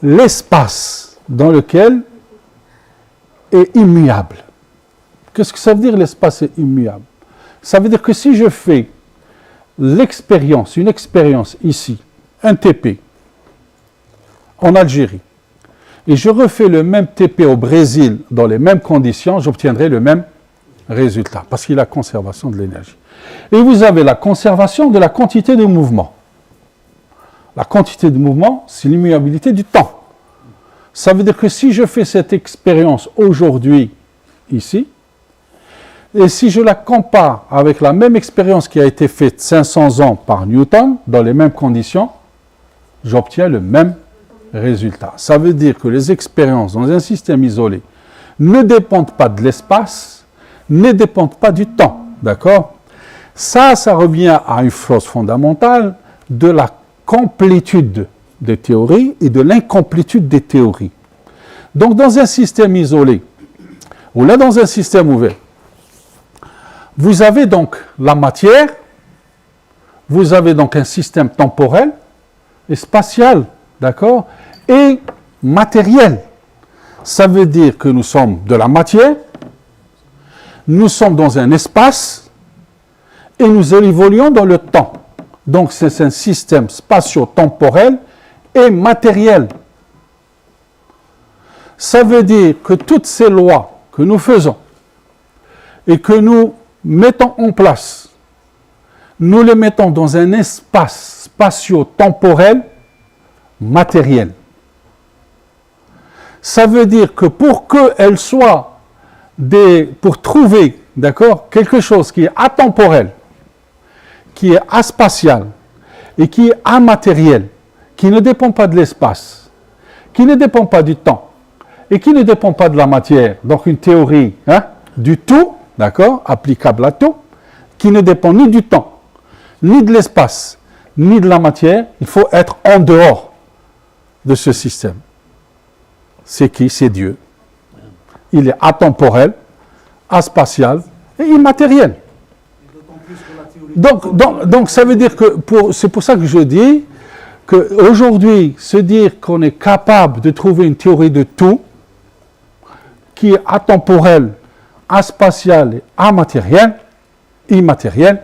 l'espace dans lequel est immuable. Qu'est-ce que ça veut dire l'espace est immuable ? Ça veut dire que si je fais une expérience ici, un TP, en Algérie, et je refais le même TP au Brésil dans les mêmes conditions, j'obtiendrai le même résultat, parce qu'il y a la conservation de l'énergie. Et vous avez la conservation de la quantité de mouvement. La quantité de mouvement, c'est l'immuabilité du temps. Ça veut dire que si je fais cette expérience aujourd'hui, ici, et si je la compare avec la même expérience qui a été faite 500 ans par Newton, dans les mêmes conditions, j'obtiens le même résultat. Ça veut dire que les expériences dans un système isolé ne dépendent pas de l'espace, ne dépendent pas du temps. D'accord ? Ça revient à une chose fondamentale de la complétude des théories et de l'incomplétude des théories. Donc, dans un système isolé, ou là dans un système ouvert, vous avez donc la matière, vous avez donc un système temporel et spatial, d'accord, et matériel. Ça veut dire que nous sommes de la matière, nous sommes dans un espace et nous évoluons dans le temps. Donc c'est un système spatio-temporel et matériel. Ça veut dire que toutes ces lois que nous faisons et que nous mettons en place, nous les mettons dans un espace spatio-temporel matériel. Ça veut dire que pour qu'elles soient pour trouver, d'accord, quelque chose qui est atemporel, qui est aspatial et qui est immatériel, qui ne dépend pas de l'espace, qui ne dépend pas du temps et qui ne dépend pas de la matière, donc une théorie du tout, d'accord, applicable à tout, qui ne dépend ni du temps, ni de l'espace, ni de la matière, il faut être en dehors de ce système. C'est qui ? C'est Dieu. Il est atemporel, aspatial et immatériel. Donc ça veut dire que, c'est pour ça que je dis qu'aujourd'hui, se dire qu'on est capable de trouver une théorie de tout, qui est atemporelle, aspatiale et immatérielle,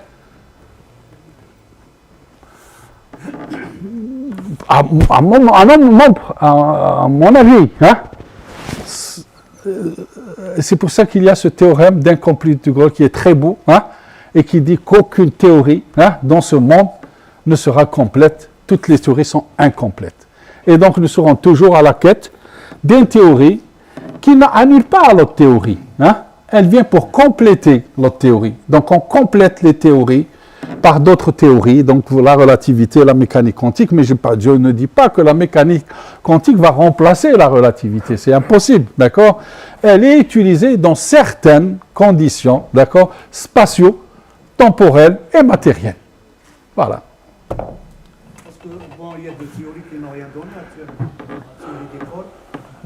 à mon avis, c'est pour ça qu'il y a ce théorème d'incomplétude qui est très beau, et qui dit qu'aucune théorie dans ce monde ne sera complète. Toutes les théories sont incomplètes. Et donc nous serons toujours à la quête d'une théorie qui n'annule pas l'autre théorie. Elle vient pour compléter l'autre théorie. Donc on complète les théories par d'autres théories, donc la relativité, la mécanique quantique, mais je ne dis pas que la mécanique quantique va remplacer la relativité, c'est impossible, d'accord? Elle est utilisée dans certaines conditions, d'accord, spatio, temporelles et matérielles. Voilà. Parce que, bon, il y a des théories qui n'ont rien donné actuellement. La théorie des cordes,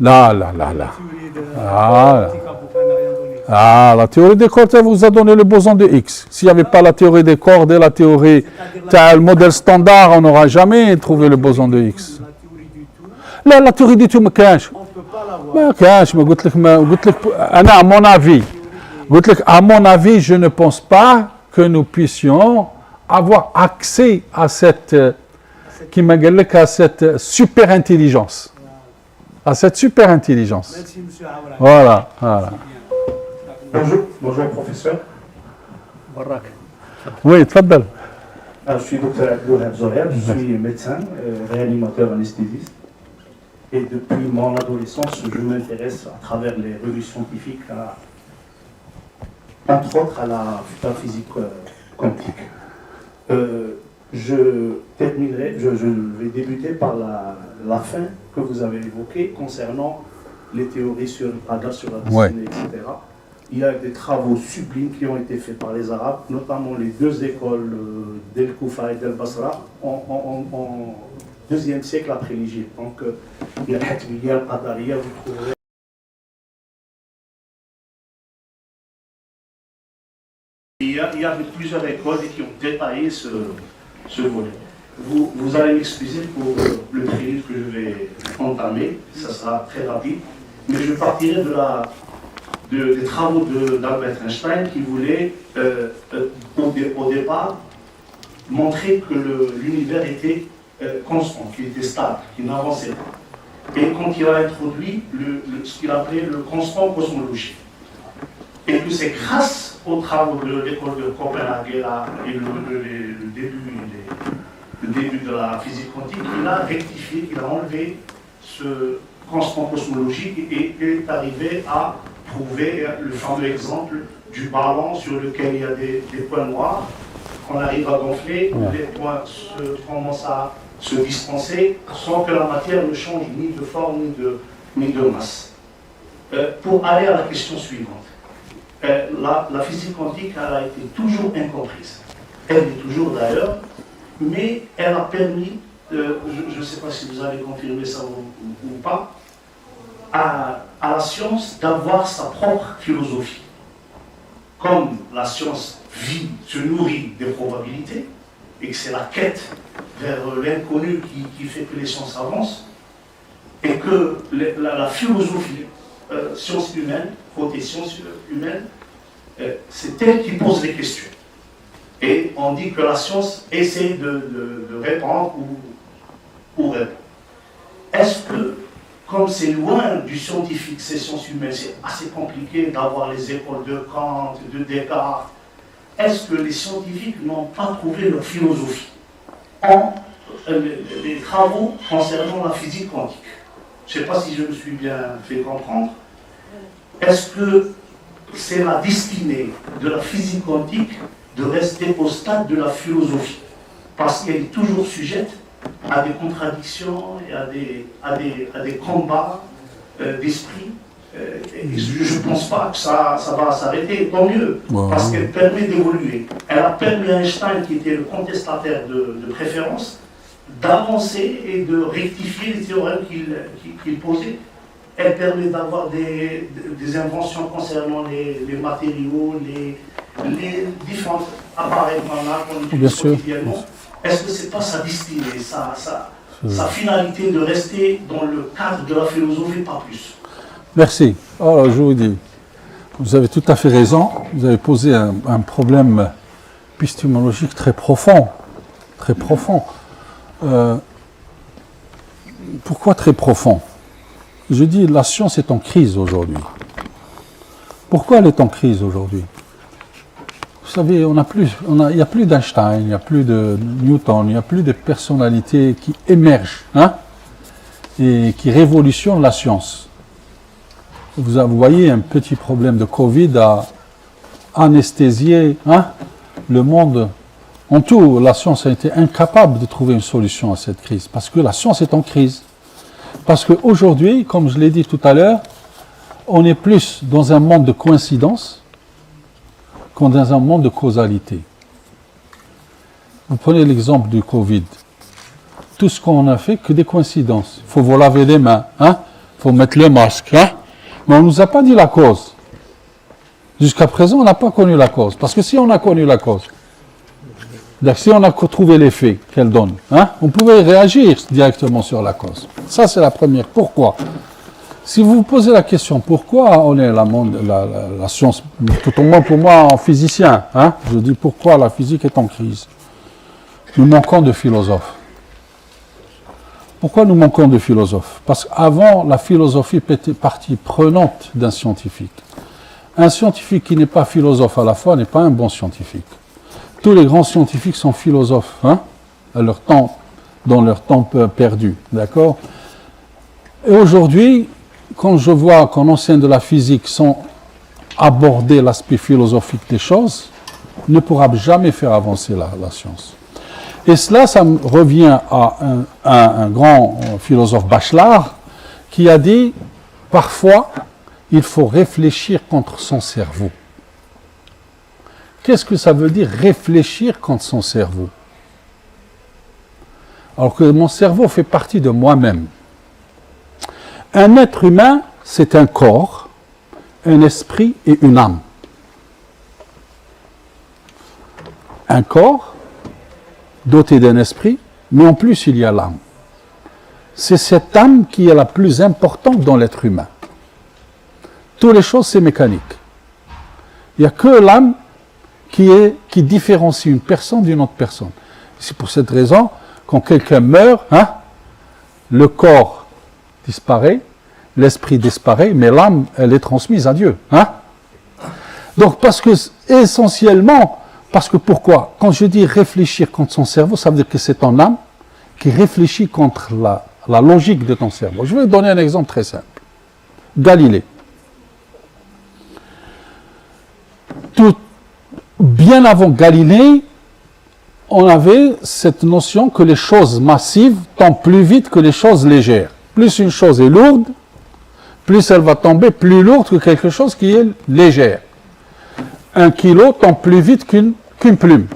Là. la théorie de Ah. quantique n'a rien donné. Ah, la théorie des cordes, elle vous a donné le boson de X. S'il n'y avait pas la théorie des cordes et la théorie, le modèle standard, on n'aura jamais trouvé le boson de X. La théorie du tout, Là, la théorie du tout, ما كانش. on ne peut pas l'avoir. ما كانش. ما قلت لك أنا à mon avis, je ne pense pas que nous puissions avoir accès à cette à cette super intelligence. À cette super intelligence. Merci, monsieur Awra. Voilà. Bonjour professeur. Barak. Oui, تفضل. Je suis docteur Abdul Zoher, je suis médecin, réanimateur anesthésiste. Et depuis mon adolescence, je m'intéresse à travers les revues scientifiques, entre autres à la physique quantique. Je vais débuter par la fin que vous avez évoquée concernant les théories sur Hadar, sur la destinée, etc. Il y a des travaux sublimes qui ont été faits par les Arabes, notamment les deux écoles d'El Koufa et d'El Basra en 2e siècle après l'Égypte. Donc, il y a Hatmiya, Qadariya, vous trouverez. Il y a plusieurs écoles qui ont détaillé ce volet. Vous allez m'excuser pour le prélude que je vais entamer, ça sera très rapide, mais je partirai des travaux d'Albert Einstein qui voulait au départ montrer que l'univers était constant, qu'il était stable, qu'il n'avançait pas. Et quand il a introduit ce qu'il appelait le constant cosmologique. Et que c'est grâce aux travaux de l'école de Copenhague et le début de la physique quantique qu'il a rectifié, qu'il a enlevé ce constant cosmologique et est arrivé à trouver le fameux exemple du ballon sur lequel il y a des points noirs. On arrive à gonfler, les points commencent à se dispenser sans que la matière ne change ni de forme ni de masse. Pour aller à la question suivante, la physique quantique elle a été toujours incomprise. Elle est toujours d'ailleurs, mais elle a permis, je ne sais pas si vous allez confirmer ça ou pas, à la science d'avoir sa propre philosophie. Comme la science se nourrit des probabilités, et que c'est la quête vers l'inconnu qui fait que les sciences avancent, et que la philosophie, science humaine, côté science humaine, c'est elle qui pose les questions. Et on dit que la science essaie de répondre ou répondre. Est-ce que, comme c'est loin du scientifique, ces sciences humaines, c'est assez compliqué d'avoir les écoles de Kant, de Descartes, est-ce que les scientifiques n'ont pas trouvé leur philosophie en les travaux concernant la physique quantique? Je ne sais pas si je me suis bien fait comprendre. Est-ce que c'est la destinée de la physique quantique de rester au stade de la philosophie? Parce qu'elle est toujours sujette à des contradictions et à des combats d'esprit. Je ne pense pas que ça va s'arrêter, tant mieux, parce qu'elle permet d'évoluer. Elle a permis à Einstein, qui était le contestataire de préférence, d'avancer et de rectifier les théorèmes qu'il posait. Elle permet d'avoir des inventions concernant les matériaux, les différents appareils qu'on utilise quotidiennement. Est-ce que ce n'est pas sa destinée, sa finalité de rester dans le cadre de la philosophie, pas plus? Merci. Alors, je vous dis, vous avez tout à fait raison. Vous avez posé un problème épistémologique très profond. Très profond. Pourquoi très profond? Je dis, la science est en crise aujourd'hui. Pourquoi elle est en crise aujourd'hui? Vous savez, il n'y a plus d'Einstein, il n'y a plus de Newton, il n'y a plus de personnalités qui émergent et qui révolutionnent la science. Vous voyez, un petit problème de Covid a anesthésié le monde En tout, la science a été incapable de trouver une solution à cette crise, parce que la science est en crise. Parce qu'aujourd'hui, comme je l'ai dit tout à l'heure, on est plus dans un monde de coïncidence que dans un monde de causalité. Vous prenez l'exemple du Covid. Tout ce qu'on a fait, que des coïncidences. Il faut vous laver les mains, hein? Il faut mettre le masque, hein? Mais on ne nous a pas dit la cause. Jusqu'à présent, on n'a pas connu la cause. Parce que si on a connu la cause, si on a trouvé l'effet qu'elle donne, hein, on pouvait réagir directement sur la cause. Ça, c'est la première. Pourquoi? Si vous vous posez la question, pourquoi on est la science, tout au moins pour moi en physicien, hein, je dis pourquoi la physique est en crise. Nous manquons de philosophes. Pourquoi nous manquons de philosophes? Parce qu'avant, la philosophie était partie prenante d'un scientifique. Un scientifique qui n'est pas philosophe à la fois n'est pas un bon scientifique. Tous les grands scientifiques sont philosophes, hein, à leur temps, dans leur temps perdu, d'accord? Et aujourd'hui, quand je vois qu'en enseigne de la physique sans aborder l'aspect philosophique des choses, ne pourra jamais faire avancer la science. Et cela, ça me revient à un grand philosophe Bachelard qui a dit, parfois, il faut réfléchir contre son cerveau. Qu'est-ce que ça veut dire réfléchir contre son cerveau? Alors que mon cerveau fait partie de moi-même. Un être humain, c'est un corps, un esprit et une âme. Un corps doté d'un esprit, mais en plus il y a l'âme. C'est cette âme qui est la plus importante dans l'être humain. Toutes les choses, c'est mécanique. Il n'y a que l'âme qui différencie une personne d'une autre personne. C'est pour cette raison, quand quelqu'un meurt, hein, le corps disparaît, l'esprit disparaît, mais l'âme, elle est transmise à Dieu. Hein? Donc, pourquoi? Quand je dis réfléchir contre son cerveau, ça veut dire que c'est ton âme qui réfléchit contre la logique de ton cerveau. Je vais donner un exemple très simple. Galilée. Bien avant Galilée, on avait cette notion que les choses massives tombent plus vite que les choses légères. Plus une chose est lourde, plus elle va tomber plus lourde que quelque chose qui est légère. 1 kilo tombe plus vite qu'une plume.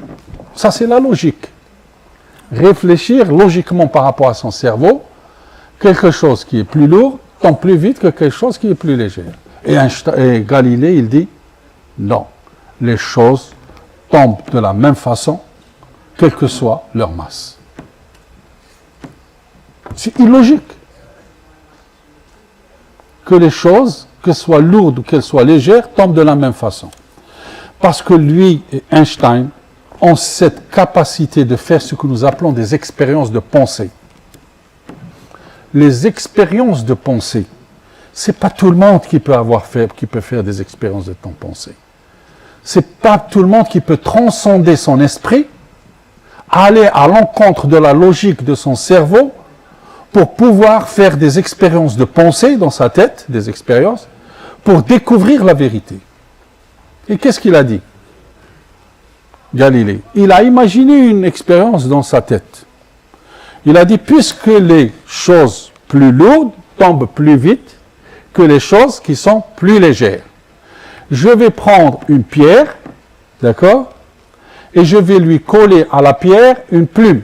Ça, c'est la logique. Réfléchir logiquement par rapport à son cerveau, quelque chose qui est plus lourd tombe plus vite que quelque chose qui est plus léger. Et Galilée, il dit, non, les choses tombent de la même façon, quelle que soit leur masse. C'est illogique que les choses, qu'elles soient lourdes ou qu'elles soient légères, tombent de la même façon. Parce que lui et Einstein ont cette capacité de faire ce que nous appelons des expériences de pensée. Les expériences de pensée, c'est pas tout le monde qui peut faire des expériences de pensée. C'est pas tout le monde qui peut transcender son esprit, aller à l'encontre de la logique de son cerveau pour pouvoir faire des expériences de pensée dans sa tête, des expériences, pour découvrir la vérité. Et qu'est-ce qu'il a dit, Galilée? Il a imaginé une expérience dans sa tête. Il a dit, puisque les choses plus lourdes tombent plus vite que les choses qui sont plus légères, je vais prendre une pierre, d'accord, et je vais lui coller à la pierre une plume.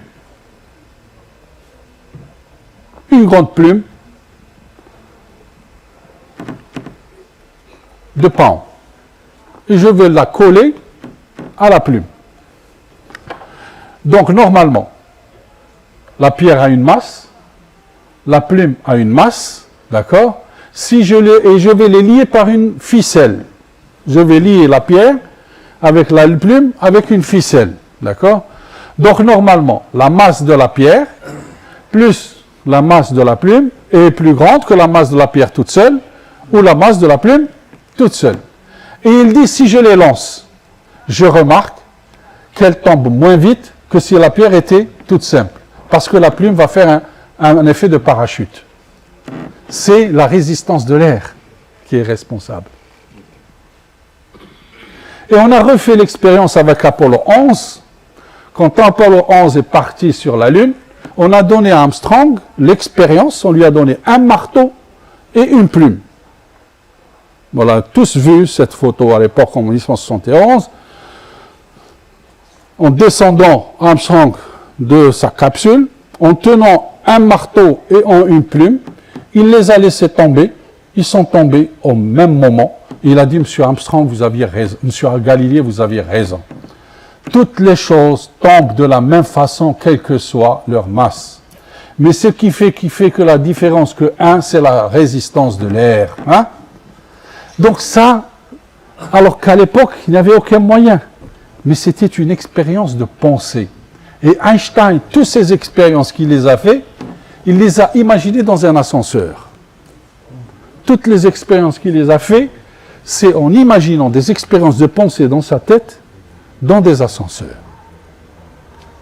Une grande plume de pain. Et je vais la coller à la plume. Donc, normalement, la pierre a une masse, la plume a une masse, d'accord? Et je vais les lier par une ficelle. Je vais lier la pierre avec la plume avec une ficelle, d'accord? Donc, normalement, la masse de la pierre plus la masse de la plume est plus grande que la masse de la pierre toute seule ou la masse de la plume toute seule. Et il dit, si je les lance, je remarque qu'elles tombent moins vite que si la pierre était toute simple. Parce que la plume va faire un effet de parachute. C'est la résistance de l'air qui est responsable. Et on a refait l'expérience avec Apollo 11, quand Apollo 11 est parti sur la Lune, on a donné à Armstrong l'expérience, on lui a donné un marteau et une plume. Voilà, on a tous vu cette photo à l'époque en 1971. En descendant Armstrong de sa capsule, en tenant un marteau et une plume, il les a laissés tomber. Ils sont tombés au même moment. Il a dit, Monsieur Armstrong, vous aviez raison. Monsieur Galilée, vous aviez raison. Toutes les choses tombent de la même façon, quelle que soit leur masse. Mais ce qui fait que la différence que c'est la résistance de l'air. Hein? Donc ça, alors qu'à l'époque, il n'y avait aucun moyen. Mais c'était une expérience de pensée. Et Einstein, toutes ces expériences qu'il les a faites, il les a imaginées dans un ascenseur. Toutes les expériences qu'il les a faites, c'est en imaginant des expériences de pensée dans sa tête, dans des ascenseurs,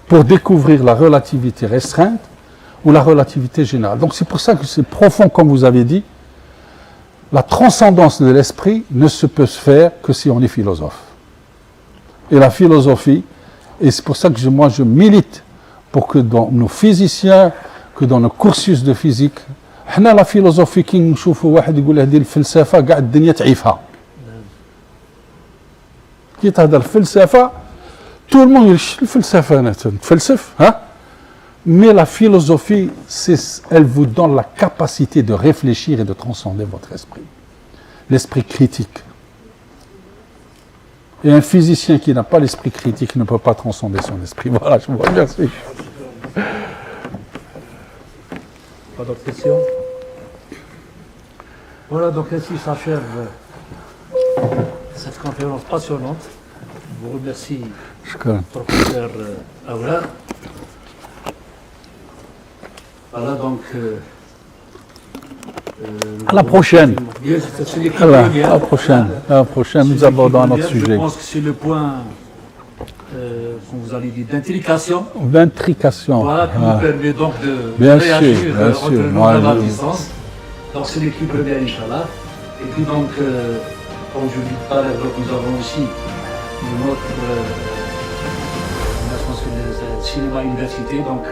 pour découvrir la relativité restreinte ou la relativité générale. Donc c'est pour ça que c'est profond, comme vous avez dit. La transcendance de l'esprit ne se peut se faire que si on est philosophe. Et la philosophie, et c'est pour ça que moi je milite pour que dans nos physiciens, que dans nos cursus de physique, حنا la philosophie كي نشوفوا واحد يقول هذه الفلسفه كاع الدنيا تعيفها. كي تهضر الفلسفه tout le monde يقول الفلسفه انا نتفلسف ها. Mais la philosophie, elle vous donne la capacité de réfléchir et de transcender votre esprit. L'esprit critique. Et un physicien qui n'a pas l'esprit critique ne peut pas transcender son esprit. Voilà, je vous remercie. Pas d'autres questions? Voilà, donc ainsi s'achève cette conférence passionnante. Je vous remercie, Shukran. professeur Aoular. Voilà, donc... À la prochaine. Bien, c'est l'équipe À bien. la prochaine. À la prochaine, nous abordons un autre Je sujet. pense que c'est le point, comme vous allez dire, d'intrication. Ventrication. Voilà, qui Ah. nous permet donc de Bien réagir sûr, bien entre sûr. nous Moi, à la je- distance. Donc c'est l'équipe bien, Inch'Allah. Et puis donc, comme je dis tout à l'heure, nous avons aussi notre, je pense que le cinéma université, donc